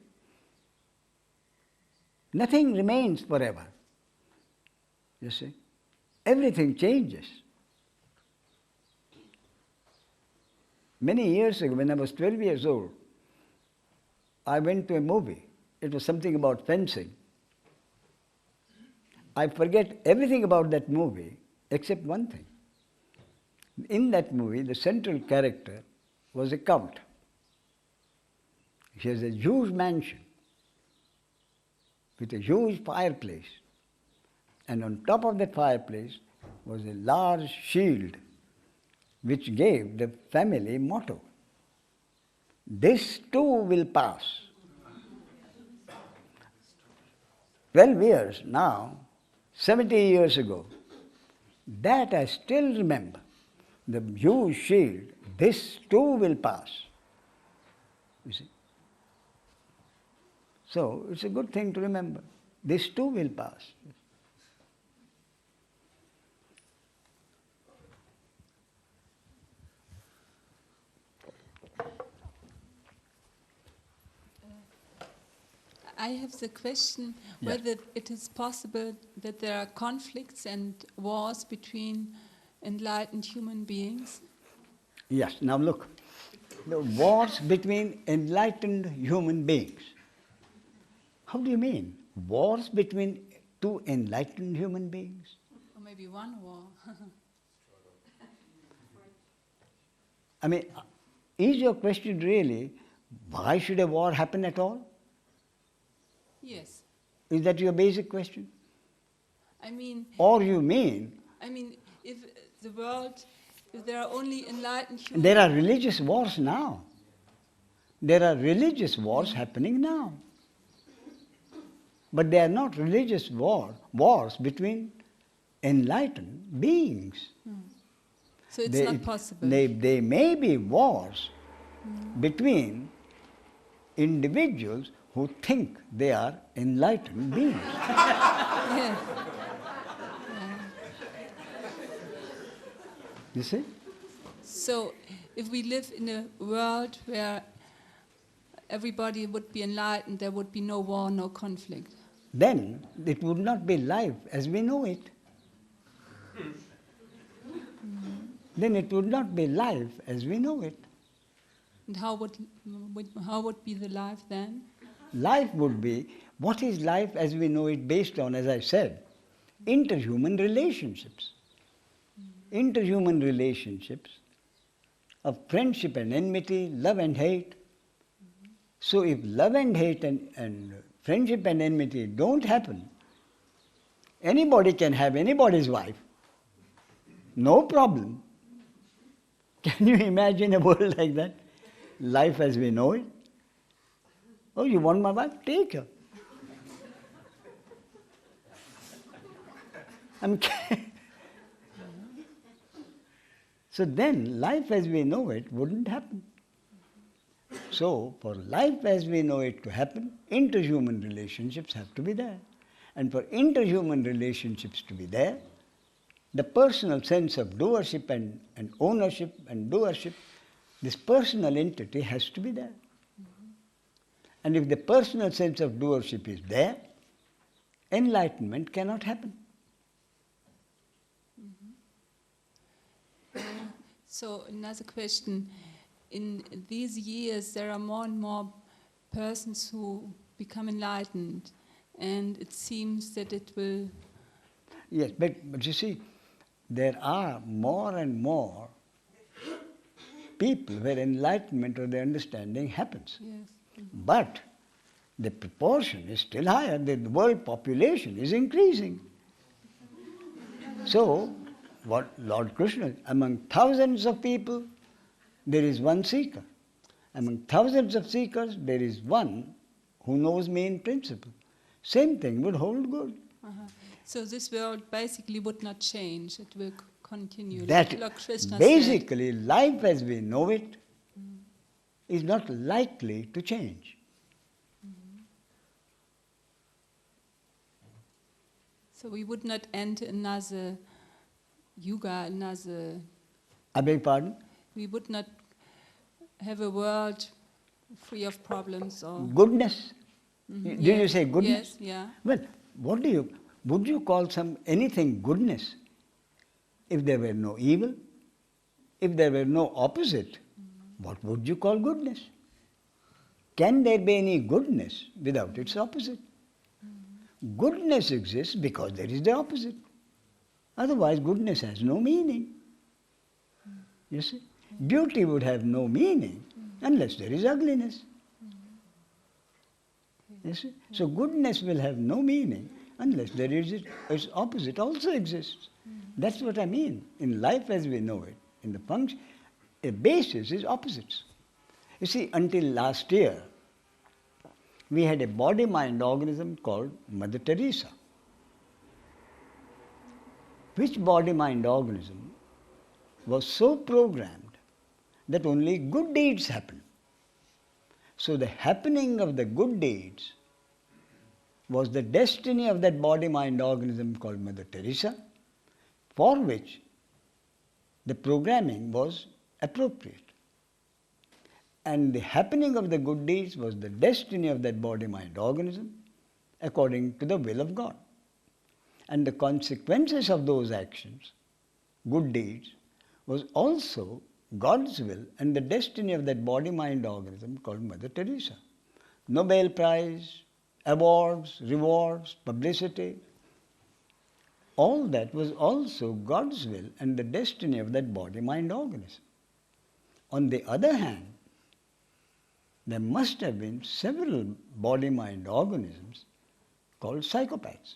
Nothing remains forever. You see? Everything changes. Many years ago, when I was 12 years old, I went to a movie. It was something about fencing. I forget everything about that movie except one thing. In that movie, the central character was a count. He has a huge mansion with a huge fireplace. And on top of that fireplace was a large shield which gave the family motto, "This too will pass." 12 years now, 70 years ago, that I still remember. The huge shield, "This too will pass." You see? So it's a good thing to remember. This too will pass. I have the question whether it is possible that there are conflicts and wars between enlightened human beings. Yes, now look. The wars between enlightened human beings. How do you mean? Wars between two enlightened human beings? Or maybe one war. I mean, is your question really, why should a war happen at all? Yes. Is that your basic question? I mean... Or you mean... I mean, if the world if there are only enlightened humans, There are religious wars now. There are religious wars happening now. But they are not religious wars between enlightened beings. so it's not possible. They may be wars between individuals who think they are enlightened beings. Yeah. You see? So if we live in a world where everybody would be enlightened, there would be no war, no conflict. Then it would not be life as we know it. Then it would not be life as we know it. And how would be the life then? Life would be, what is life as we know it based on, as I said, interhuman relationships. Interhuman relationships of friendship and enmity, love and hate. So if love and hate and friendship and enmity don't happen, anybody can have anybody's wife. No problem. Can you imagine a world like that? Life as we know it? Oh, you want my wife? Take her. So then, life as we know it wouldn't happen. So, for life as we know it to happen, interhuman relationships have to be there. And for interhuman relationships to be there, the personal sense of doership and ownership and doership, this personal entity has to be there. And if the personal sense of doership is there, enlightenment cannot happen. So another question, in these years there are more and more persons who become enlightened, and it seems that it will... Yes, but you see, there are more and more people where enlightenment or the understanding happens. Yes. But the proportion is still higher. The world population is increasing. So, what Lord Krishna, among thousands of people, there is one seeker. Among thousands of seekers, there is one who knows me in principle. Same thing would hold good. So this world basically would not change, it will continue. That like Lord Krishna basically life as we know it is not likely to change. So we would not enter another yuga, another... I beg pardon? We would not have a world free of problems or... Goodness. Did you say goodness? Yes, yeah. Well, would you call anything goodness if there were no evil? If there were no opposite, what would you call goodness? Can there be any goodness without its opposite? Goodness exists because there is the opposite. Otherwise, goodness has no meaning. You see? Beauty would have no meaning unless there is ugliness. You see? So goodness will have no meaning unless there is its opposite also exists. That's what I mean. In life as we know it, in the function, a basis is opposites. You see, until last year, we had a body-mind organism called Mother Teresa. Which body-mind organism was so programmed that only good deeds happen. So the happening of the good deeds was the destiny of that body-mind organism called Mother Teresa, for which the programming was appropriate. And the happening of the good deeds was the destiny of that body-mind organism according to the will of God. And the consequences of those actions, good deeds, was also God's will and the destiny of that body-mind organism called Mother Teresa. Nobel Prize, awards, rewards, publicity, all that was also God's will and the destiny of that body-mind organism. On the other hand, there must have been several body-mind organisms called psychopaths.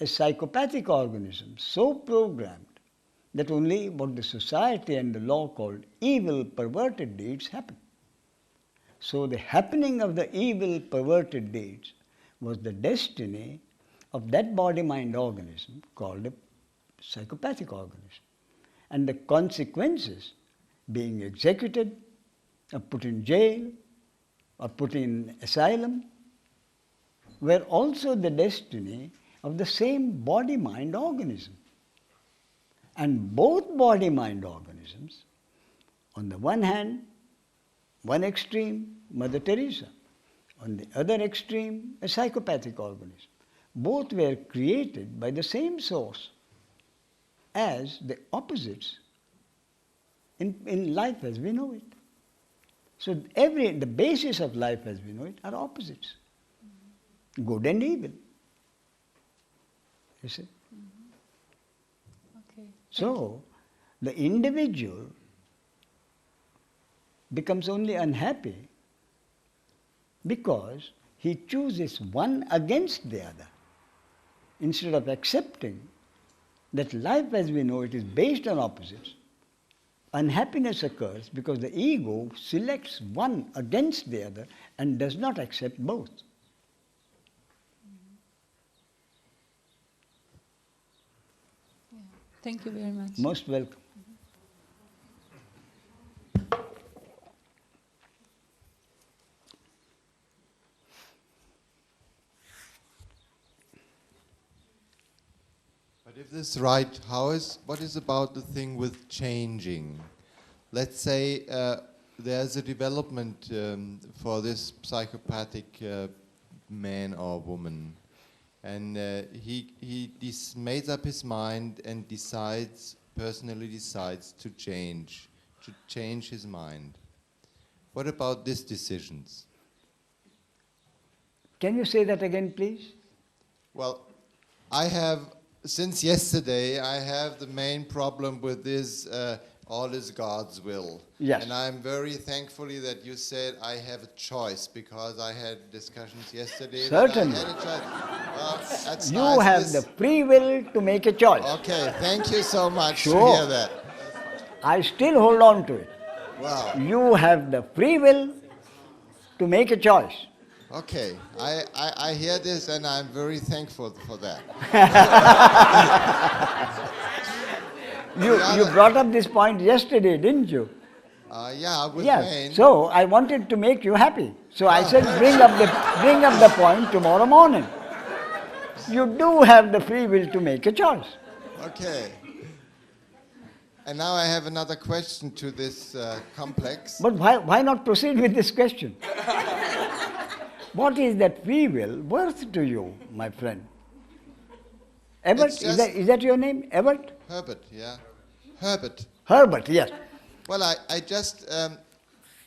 A psychopathic organism so programmed that only what the society and the law called evil, perverted deeds happen. So the happening of the evil, perverted deeds was the destiny of that body-mind organism called a psychopathic organism. And the consequences, being executed, or put in jail, or put in asylum, were also the destiny of the same body-mind organism. And both body-mind organisms, on the one hand, one extreme, Mother Teresa, on the other extreme, a psychopathic organism. Both were created by the same source as the opposites in life as we know it. So the basis of life as we know it are opposites, good and evil. You see? Okay. So the individual becomes only unhappy because he chooses one against the other, instead of accepting that life as we know it is based on opposites. Unhappiness occurs because the ego selects one against the other and does not accept both. Yeah. Thank you very much. Most welcome. But if this is right, what is about the thing with changing? Let's say there's a development for this psychopathic man or woman, and he makes up his mind and personally decides to change his mind. What about these decisions? Can you say that again, please? Well, since yesterday, I have the main problem with this, all is God's will. Yes. And I'm very thankfully that you said I have a choice, because I had discussions yesterday. Certainly. That I had a choice. Well, that's You nice. have the free will to make a choice. Okay, thank you so much to Sure. hear that. I still hold on to it. Wow. You have the free will to make a choice. Okay, I hear this and I'm very thankful for that. You brought up this point yesterday, didn't you? Yeah, with Yes. Wayne. So I wanted to make you happy. So I said, bring up the point tomorrow morning. You do have the free will to make a choice. Okay. And now I have another question to this complex. But why not proceed with this question? What is that free will worth to you, my friend? Ebert, is that your name? Ebert? Herbert, yeah. Herbert. Herbert, yes. Well,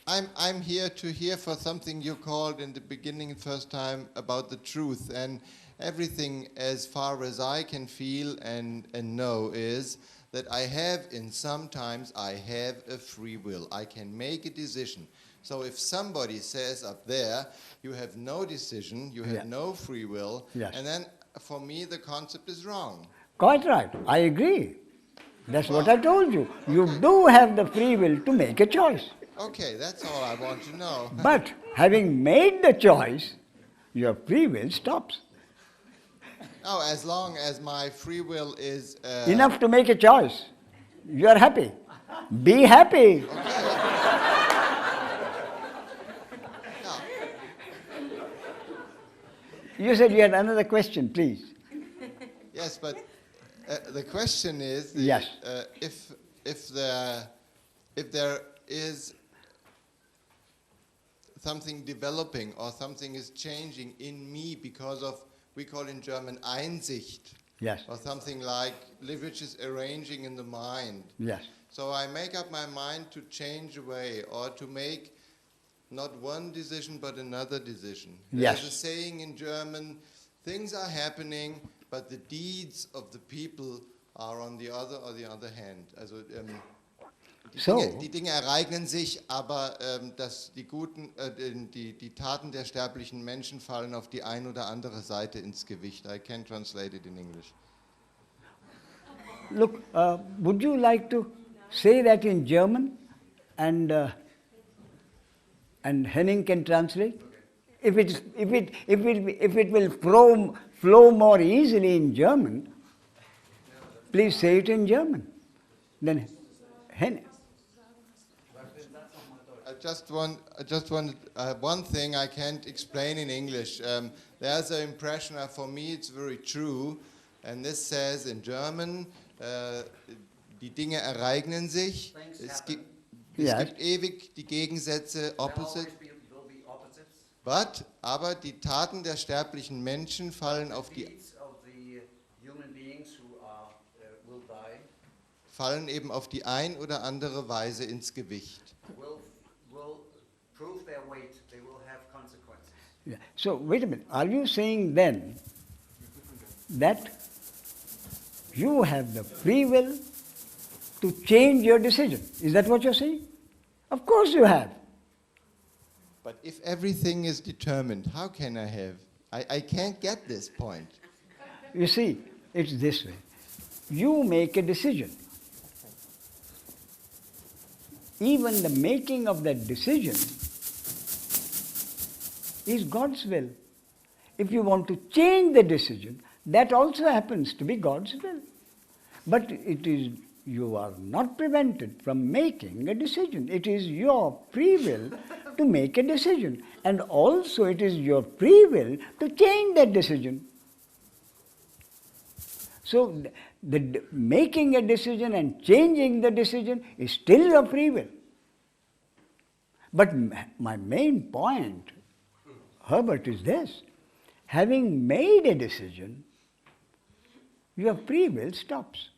I'm here to hear for something you called in the beginning first time about the truth, and everything as far as I can feel and know is that sometimes I have a free will. I can make a decision. So if somebody says up there, you have no decision, you have no free will, and then for me the concept is wrong. Quite right. I agree. That's what I told you. You do have the free will to make a choice. Okay, that's all I want to know. But having made the choice, your free will stops. No, as long as my free will is... enough to make a choice, you are happy. Be happy. Okay. You said you had another question, please. Yes, but the question is, Yes. If there is something developing or something is changing in me because of, we call in German Einsicht, Yes. or something like which is arranging in the mind. Yes. So I make up my mind to change away or to make not one decision but another decision. Yes. There's a saying in German, things are happening, but the deeds of the people are on the other hand. Also die Dinge ereignen sich, aber die Taten der sterblichen Menschen fallen auf die eine oder andere Seite ins Gewicht. I can't translate it in English. Look, would you like to say that in German, and Henning can translate? If it will flow more easily in German, please say it in German. Then Henning. I just want one thing I can't explain in English. There's an impression, for me it's very true, and this says in German, die Dinge ereignen sich, es gibt ewig die Gegensätze, opposites, aber die Taten der sterblichen Menschen fallen auf fallen eben auf die ein oder andere Weise ins Gewicht. Prove their weight, they will have consequences. Yeah. So, wait a minute. Are you saying then that you have the free will to change your decision? Is that what you're saying? Of course you have. But if everything is determined, how can I have? I can't get this point. You see, it's this way. You make a decision. Even the making of that decision is God's will. If you want to change the decision, that also happens to be God's will. But you are not prevented from making a decision. It is your free will to make a decision. And also it is your free will to change that decision. So the making a decision and changing the decision is still your free will. But my main point, Herbert, is this. Having made a decision, your free will stops.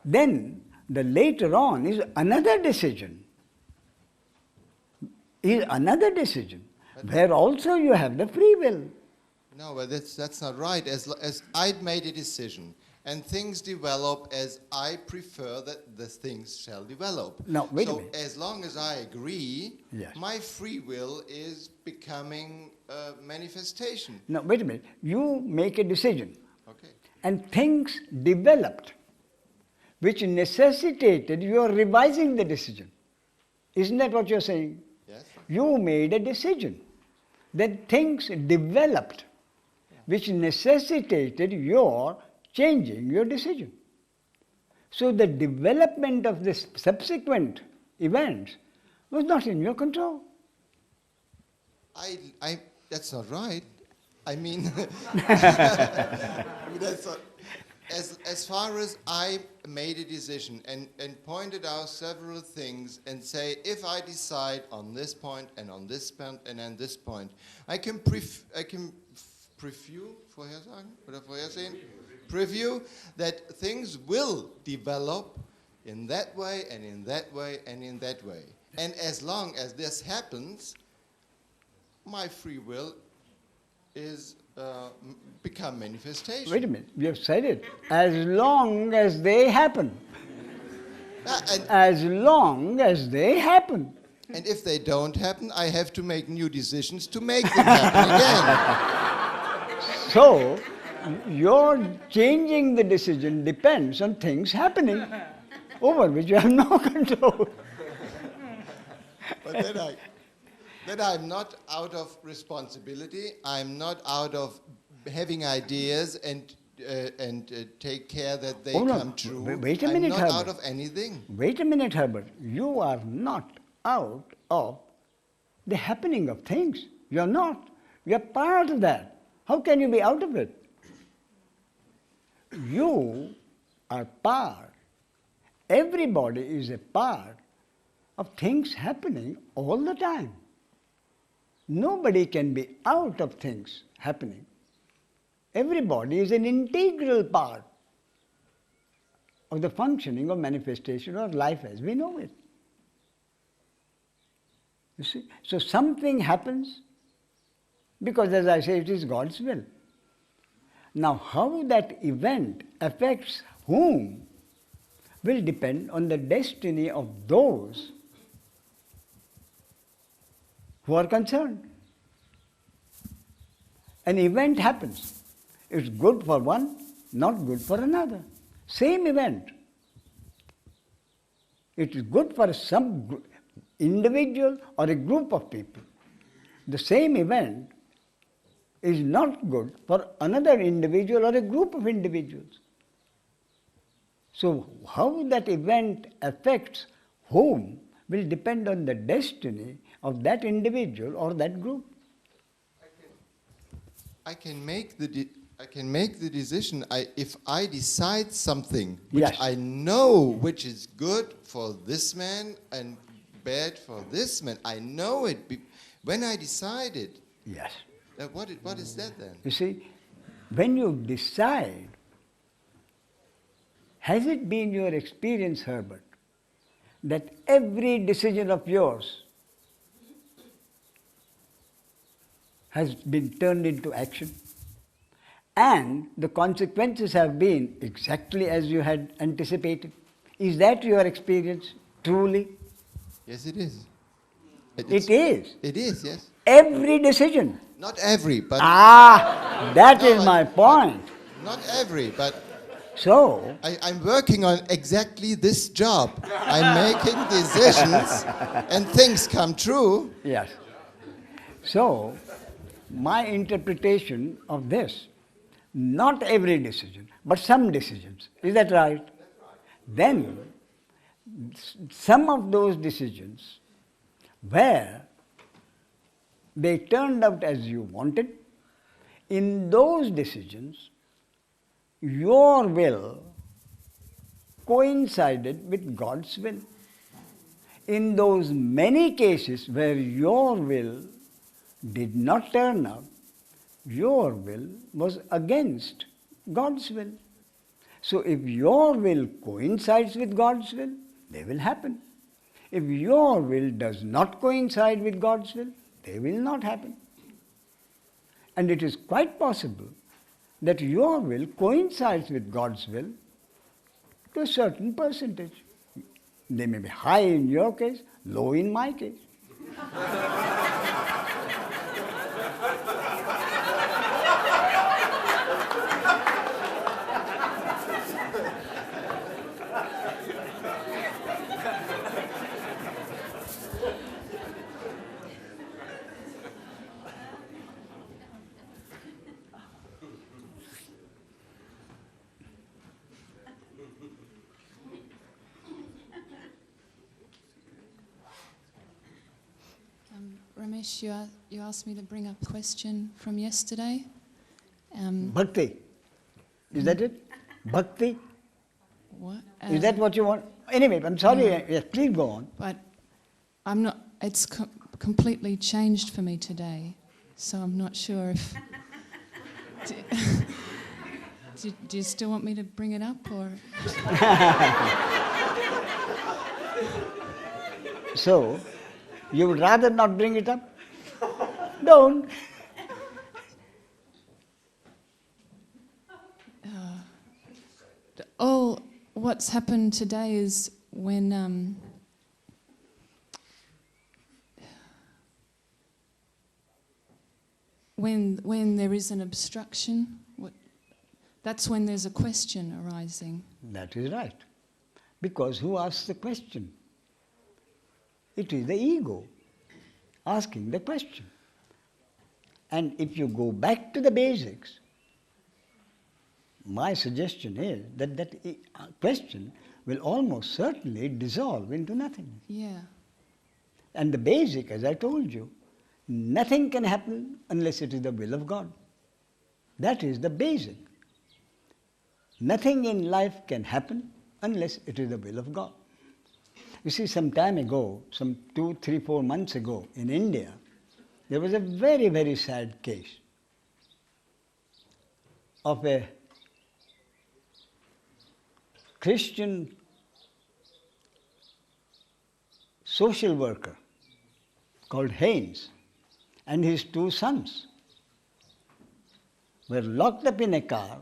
Then the later on is another decision. Where also you have the free will. No, but that's not right. As I'd made a decision, and things develop as I prefer that the things shall develop. Now, wait a so minute. as long as I agree, Yes. my free will is becoming a manifestation. Now, wait a minute. You make a decision. Okay. And things developed which necessitated your revising the decision. Isn't that what you're saying? Yes. You made a decision. Then things developed which necessitated your changing your decision. So the development of the subsequent events was not in your control. That's not right. I mean, that's not, as far as I made a decision and pointed out several things and say, if I decide on this point and on this point and on this point, I can preview that things will develop in that way and in that way and in that way. And as long as this happens, my free will is become manifestation. Wait a minute, you have said it. As long as they happen. As long as they happen. And if they don't happen, I have to make new decisions to make them happen again. So, your changing the decision depends on things happening over which you have no control. But then I'm not out of responsibility. I'm not out of having ideas and take care that they come true. Wait a minute, I'm not Herbert. out of anything. Wait a minute, Herbert. You are not out of the happening of things. You are not. You are part of that. How can you be out of it? You are part. Everybody is a part of things happening all the time. Nobody can be out of things happening. Everybody is an integral part of the functioning of manifestation of life as we know it. You see? So something happens because, as I say, it is God's will. Now, how that event affects whom will depend on the destiny of those who are concerned. An event happens. It's good for one, not good for another. Same event. It is good for some individual or a group of people. The same event is not good for another individual or a group of individuals. So how that event affects whom will depend on the destiny of that individual or that group. I can make the decision if I decide something which Yes. I know which is good for this man and bad for this man. I know it. When I decide it, Yes. what is that then? You see, when you decide, has it been your experience, Herbert, that every decision of yours has been turned into action? And the consequences have been exactly as you had anticipated. Is that your experience, truly? Yes, it is. It is. It is, yes. Every decision. Not every, but... That No, is my point. Not every, but... So... I'm working on exactly this job. I'm making decisions and things come true. Yes. So, my interpretation of this, not every decision, but some decisions. Is that right? Then, some of those decisions where they turned out as you wanted, in those decisions, your will coincided with God's will. In those many cases where your will did not turn out, your will was against God's will. So if your will coincides with God's will, they will happen. If your will does not coincide with God's will, they will not happen. And it is quite possible that your will coincides with God's will to a certain percentage. They may be high in your case, low in my case. Ramesh, you asked me to bring up a question from yesterday. Bhakti. Is that it? Bhakti? What? Is that what you want? Anyway, I'm sorry. Yes, please go on. But I'm not. It's completely changed for me today, so I'm not sure if. Do you still want me to bring it up, or? So, you would rather not bring it up? Don't. All what's happened today is when there is an obstruction, that's when there's a question arising. That is right. Because who asks the question? It is the ego asking the question. And if you go back to the basics, my suggestion is that that question will almost certainly dissolve into nothing. Yeah. And the basic, as I told you, nothing can happen unless it is the will of God. That is the basic. Nothing in life can happen unless it is the will of God. You see, some time ago, some 2, 3, 4 months ago in India, there was a very, very sad case of a Christian social worker called Haynes and his 2 sons were locked up in a car,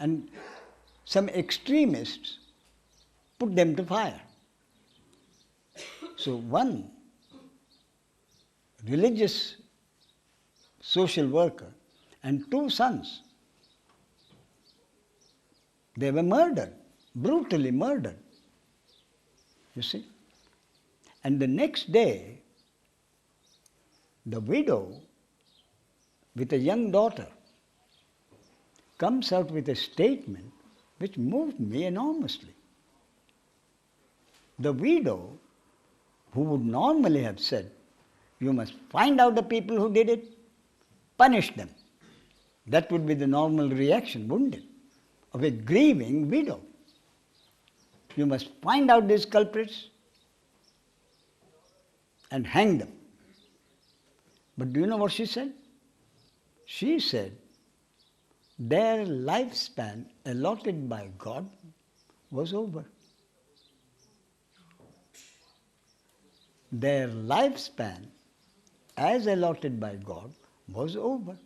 and some extremists put them to fire. So one religious social worker and 2 sons They were murdered, brutally murdered. You see? And the next day, the widow with a young daughter comes out with a statement which moved me enormously. The widow, who would normally have said, you must find out the people who did it, punish them. That would be the normal reaction, wouldn't it, of a grieving widow. You must find out these culprits and hang them. But do you know what she said? She said, their lifespan allotted by God was over. Their lifespan, as allotted by God, was over.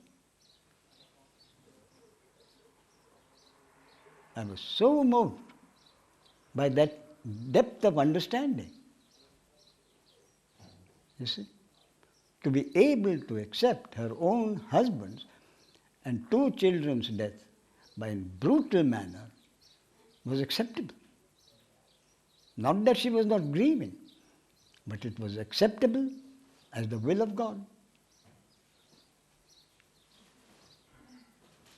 I was so moved by that depth of understanding. You see? To be able to accept her own husband's and 2 children's death by a brutal manner was acceptable. Not that she was not grieving, but it was acceptable as the will of God.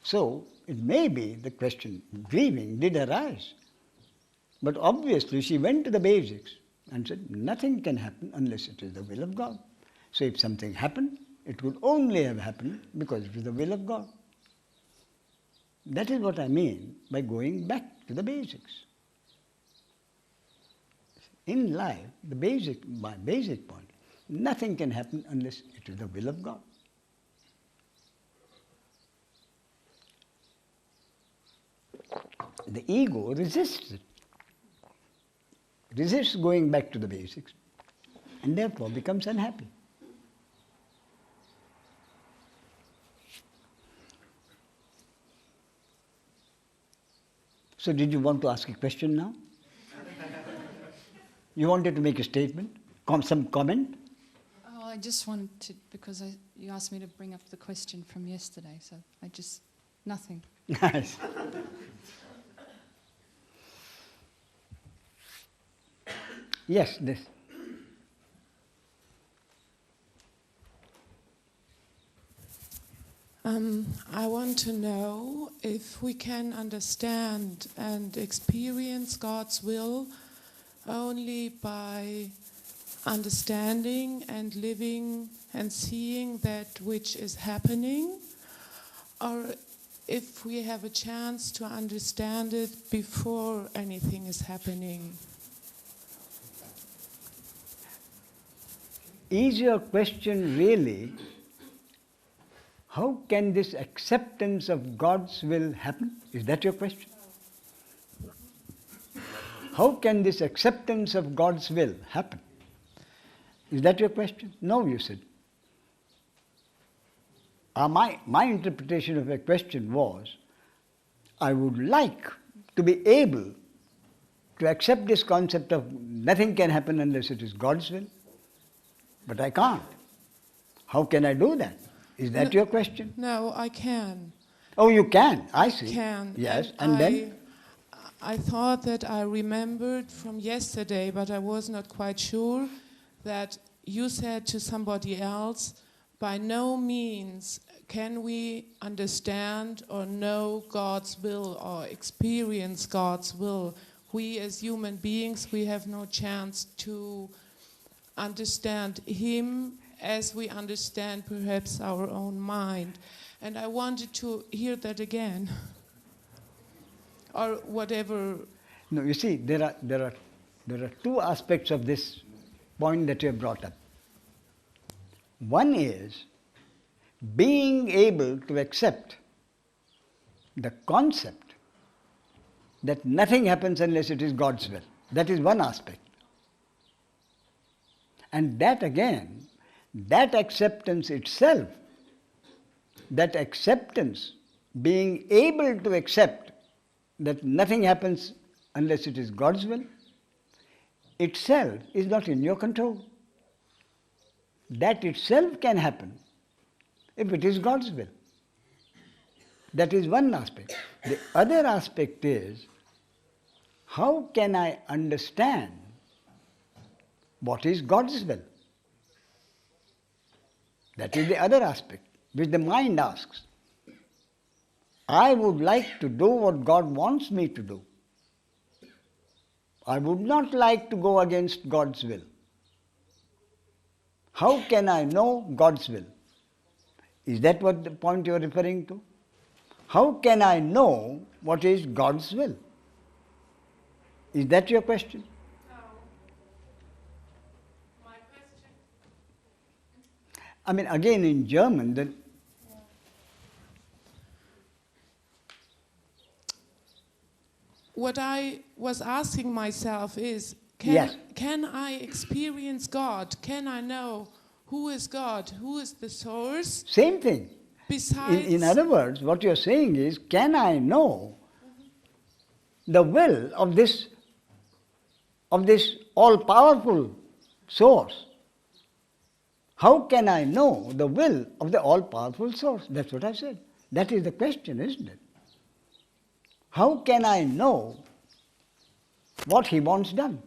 So, it may be the question, grieving did arise. But obviously she went to the basics and said, nothing can happen unless it is the will of God. So if something happened, it could only have happened because it was the will of God. That is what I mean by going back to the basics. In life, my basic point, nothing can happen unless it is the will of God. The ego resists it. Resists going back to the basics and therefore becomes unhappy. So did you want to ask a question now? You wanted to make a statement? Some comment? Oh, I just wanted to, because you asked me to bring up the question from yesterday, so nothing. Nice. Yes, this. I want to know if we can understand and experience God's will only by understanding and living and seeing that which is happening, or if we have a chance to understand it before anything is happening. Is your question really, how can this acceptance of God's will happen? Is that your question? How can this acceptance of God's will happen? Is that your question? No, you said. My interpretation of a question was, I would like to be able to accept this concept of nothing can happen unless it is God's will, but I can't. How can I do that? Is that your question? No, I can. Oh, you can. I see. I can. Yes, and then? I thought that I remembered from yesterday, but I was not quite sure, that you said to somebody else, by no means can we understand or know God's will or experience God's will. We as human beings, we have no chance to understand Him as we understand perhaps our own mind. And I wanted to hear that again. Or whatever. No, you see, there are 2 aspects of this point that you have brought up. One is being able to accept the concept that nothing happens unless it is God's will. That is one aspect. And that again, that acceptance itself, that acceptance, being able to accept that nothing happens unless it is God's will, itself is not in your control. That itself can happen if it is God's will. That is one aspect. The other aspect is, how can I understand what is God's will? That is the other aspect, which the mind asks. I would like to do what God wants me to do. I would not like to go against God's will. How can I know God's will? Is that what the point you are referring to? How can I know what is God's will? Is that your question? No. My question. I mean, again in German, then. What I was asking myself is, Yes. can I experience God? Can I know who is God? Who is the source? Same thing. Besides, In other words, what you're saying is, can I know the will of this all-powerful source? How can I know the will of the all-powerful source? That's what I said. That is the question, isn't it? How can I know what he wants done?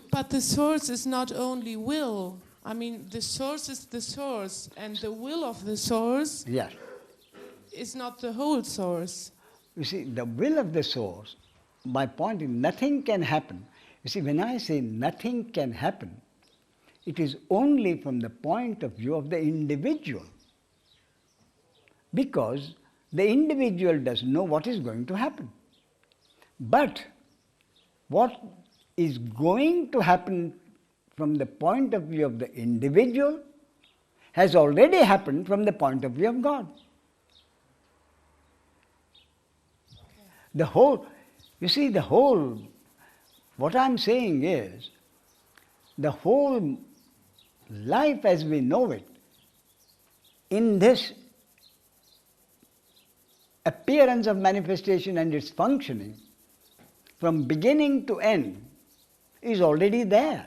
but the source is not only will. I mean, the source is the source, and the will of the source Yes. is not the whole source. You see, the will of the source, my point is nothing can happen. You see, when I say nothing can happen, it is only from the point of view of the individual. Because the individual doesn't know what is going to happen. But what is going to happen from the point of view of the individual has already happened from the point of view of God. The whole, you see, what I'm saying is, the whole life as we know it, in this appearance of manifestation and its functioning, from beginning to end, is already there.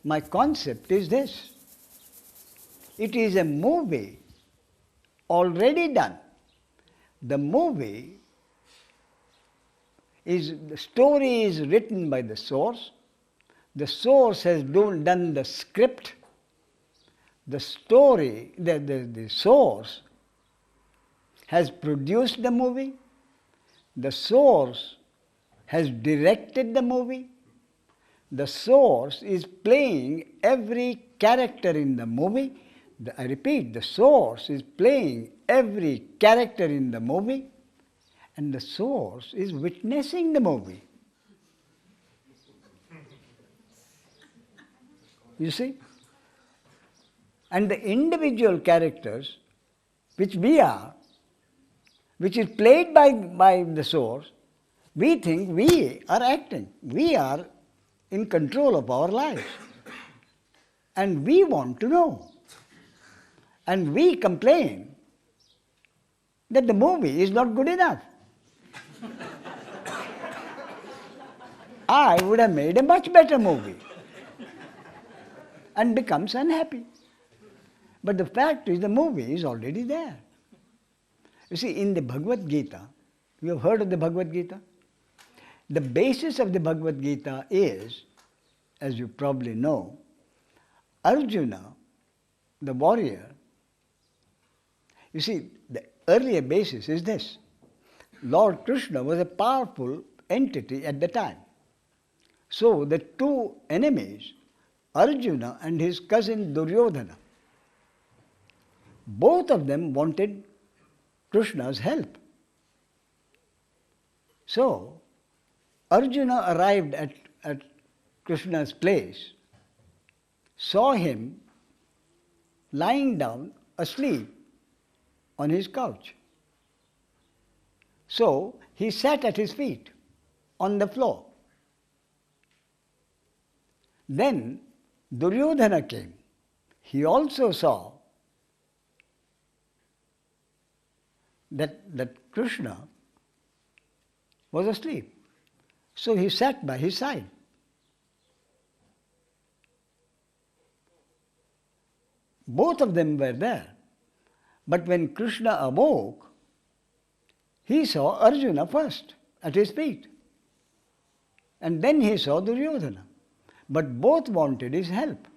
My concept is this. It is a movie already done. The movie is, the story is written by the source. The source has done the script. The story, the source has produced the movie. The source has directed the movie. The source is playing every character in the movie. I repeat, the source is playing every character in the movie, and the source is witnessing the movie. You see? And the individual characters, which we are, which is played by the source, we think we are acting. We are in control of our lives. And we want to know. And we complain that the movie is not good enough. I would have made a much better movie. And becomes unhappy. But the fact is, the movie is already there. You see, in the Bhagavad Gita, you have heard of the Bhagavad Gita? The basis of the Bhagavad Gita is, as you probably know, Arjuna, the warrior. You see, the earlier basis is this. Lord Krishna was a powerful entity at the time. So the two enemies, Arjuna and his cousin Duryodhana, both of them wanted Krishna's help. So Arjuna arrived at Krishna's place, saw him lying down asleep on his couch. So he sat at his feet on the floor. Then Duryodhana came. He also saw that Krishna was asleep. So he sat by his side. Both of them were there. But when Krishna awoke, He saw Arjuna first at his feet. And then he saw Duryodhana. But both wanted his help.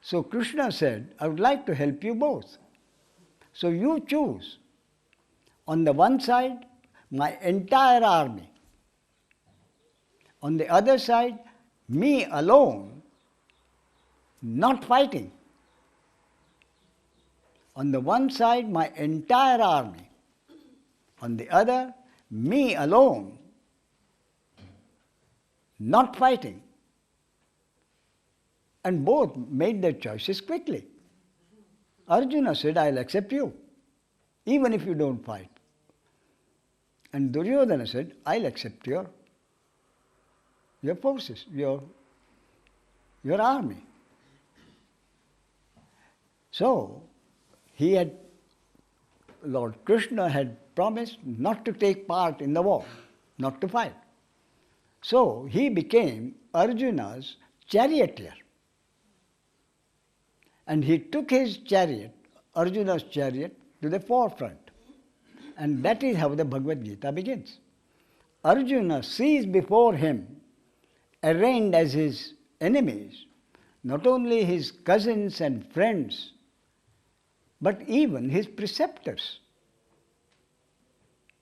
So Krishna said, I would like to help you both. So you choose. On the one side, my entire army. On the other side, me alone, not fighting. On the one side, my entire army. On the other, me alone, not fighting. And both made their choices quickly. Arjuna said, I'll accept you, even if you don't fight. And Duryodhana said, I'll accept your forces, your army. So, Lord Krishna had promised not to take part in the war, not to fight. So, he became Arjuna's charioteer. And he took his chariot, Arjuna's chariot, to the forefront. And that is how the Bhagavad Gita begins. Arjuna sees before him, arraigned as his enemies, not only his cousins and friends, but even his preceptors.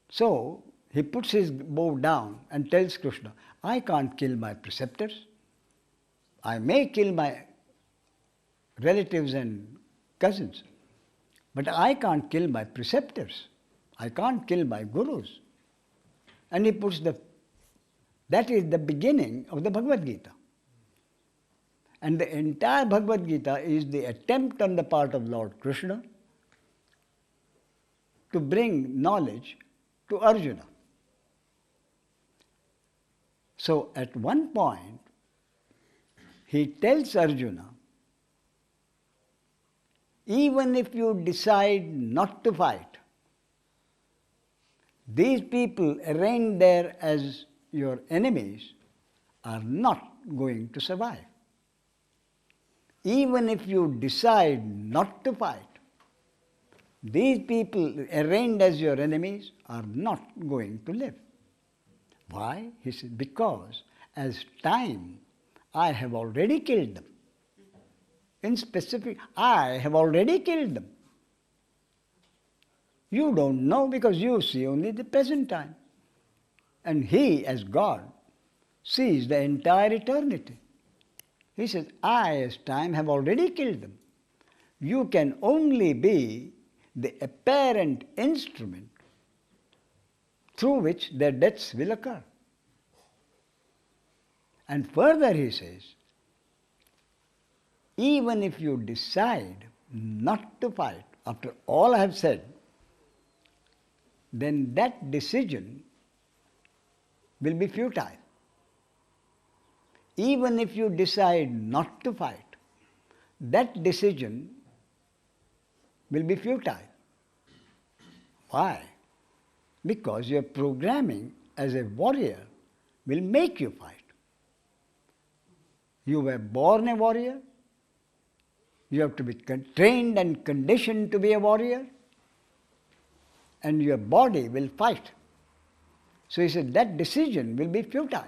So, he puts his bow down and tells Krishna, I can't kill my preceptors. I may kill my relatives and cousins, but I can't kill my preceptors. I can't kill my gurus. And he puts that is the beginning of the Bhagavad Gita. And the entire Bhagavad Gita is the attempt on the part of Lord Krishna to bring knowledge to Arjuna. So at one point, he tells Arjuna, even if you decide not to fight, these people arraigned there as your enemies are not going to survive. Even if you decide not to fight, these people arraigned as your enemies are not going to live. Why? He said, because as time, I have already killed them. In specific, I have already killed them. You don't know because you see only the present time. And he, as God, sees the entire eternity. He says, I, as time, have already killed them. You can only be the apparent instrument through which their deaths will occur. And further he says, even if you decide not to fight, after all I have said, then that decision will be futile. Even if you decide not to fight, that decision will be futile. Why? Because your programming as a warrior will make you fight. You were born a warrior. You have to be trained and conditioned to be a warrior. And your body will fight. So he said that decision will be futile.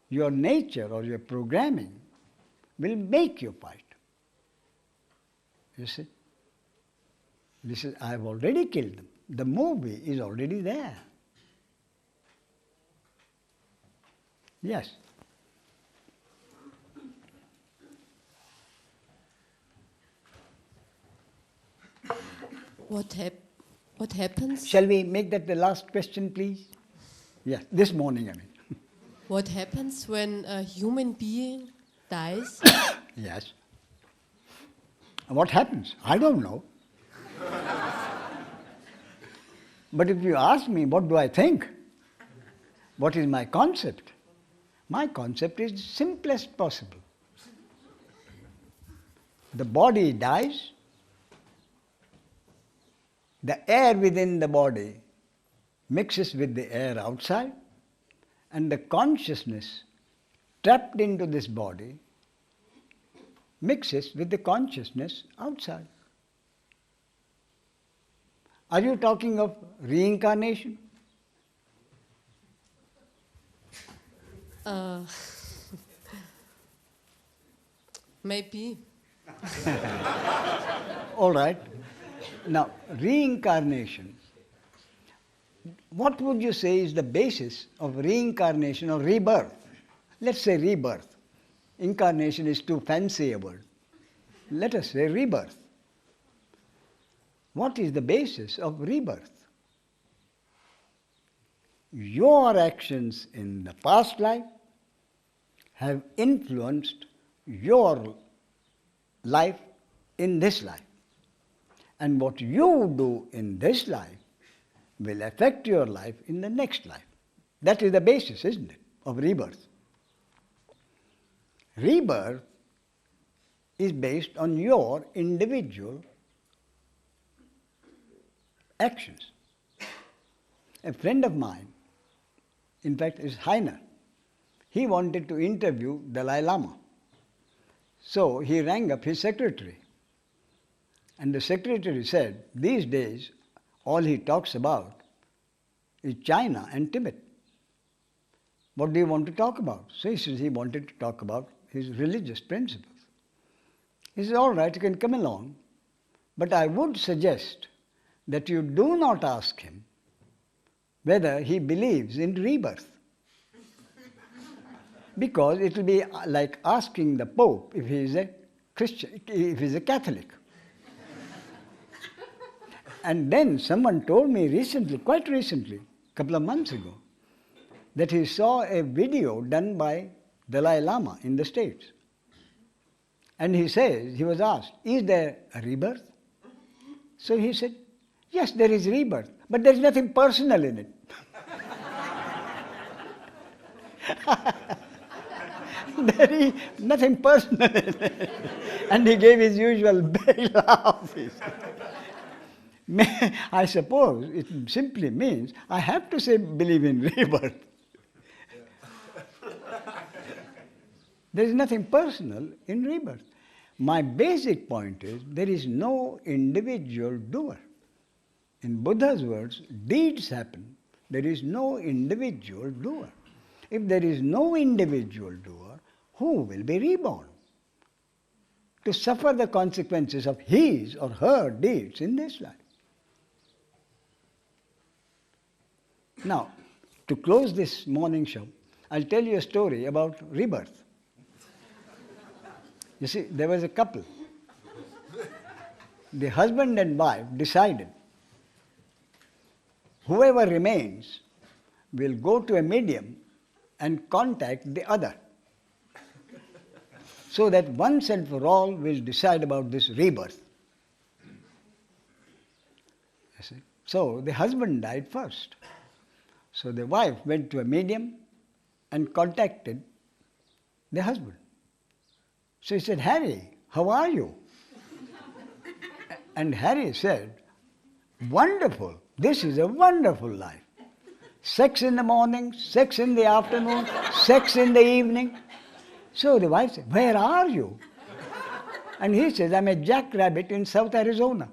Your nature or your programming will make you fight. You see? This is, I have already killed them. The movie is already there. Yes. What happens? Shall we make that the last question, please? Yes, this morning, I mean. What happens when a human being dies? Yes. What happens? I don't know. But if you ask me, what do I think? What is my concept? My concept is simplest possible. The body dies. The air within the body mixes with the air outside, and the consciousness trapped into this body mixes with the consciousness outside. Are you talking of reincarnation? Maybe. All right. Now, reincarnation. What would you say is the basis of reincarnation or rebirth? Let's say rebirth. Incarnation is too fancy a word. Let us say rebirth. What is the basis of rebirth? Your actions in the past life have influenced your life in this life. And what you do in this life will affect your life in the next life. That is the basis, isn't it, of rebirth. Rebirth is based on your individual actions. A friend of mine, in fact, is Heiner. He wanted to interview Dalai Lama. So he rang up his secretary. And the secretary said, these days, all he talks about is China and Tibet. What do you want to talk about? So he says he wanted to talk about his religious principles. He says, all right, you can come along, but I would suggest that you do not ask him whether he believes in rebirth. Because it will be like asking the Pope if he is a Christian, if he is a Catholic. And then someone told me recently, quite recently, a couple of months ago, that he saw a video done by Dalai Lama in the States. And he says, he was asked, is there a rebirth? So he said, yes, there is rebirth, but there is nothing personal in it. There is nothing personal in it. And he gave his usual big laugh. I suppose it simply means I have to say believe in rebirth. There is nothing personal in rebirth. My basic point is there is no individual doer. In Buddha's words, deeds happen. There is no individual doer. If there is no individual doer, who will be reborn to suffer the consequences of his or her deeds in this life? Now, to close this morning show, I'll tell you a story about rebirth. You see, there was a couple. The husband and wife decided whoever remains will go to a medium and contact the other, so that once and for all we'll decide about this rebirth. You see? So the husband died first. So the wife went to a medium and contacted the husband. So he said, Harry, how are you? And Harry said, wonderful, this is a wonderful life. Sex in the morning, sex in the afternoon, sex in the evening. So the wife said, where are you? And he says, I'm a jackrabbit in South Arizona.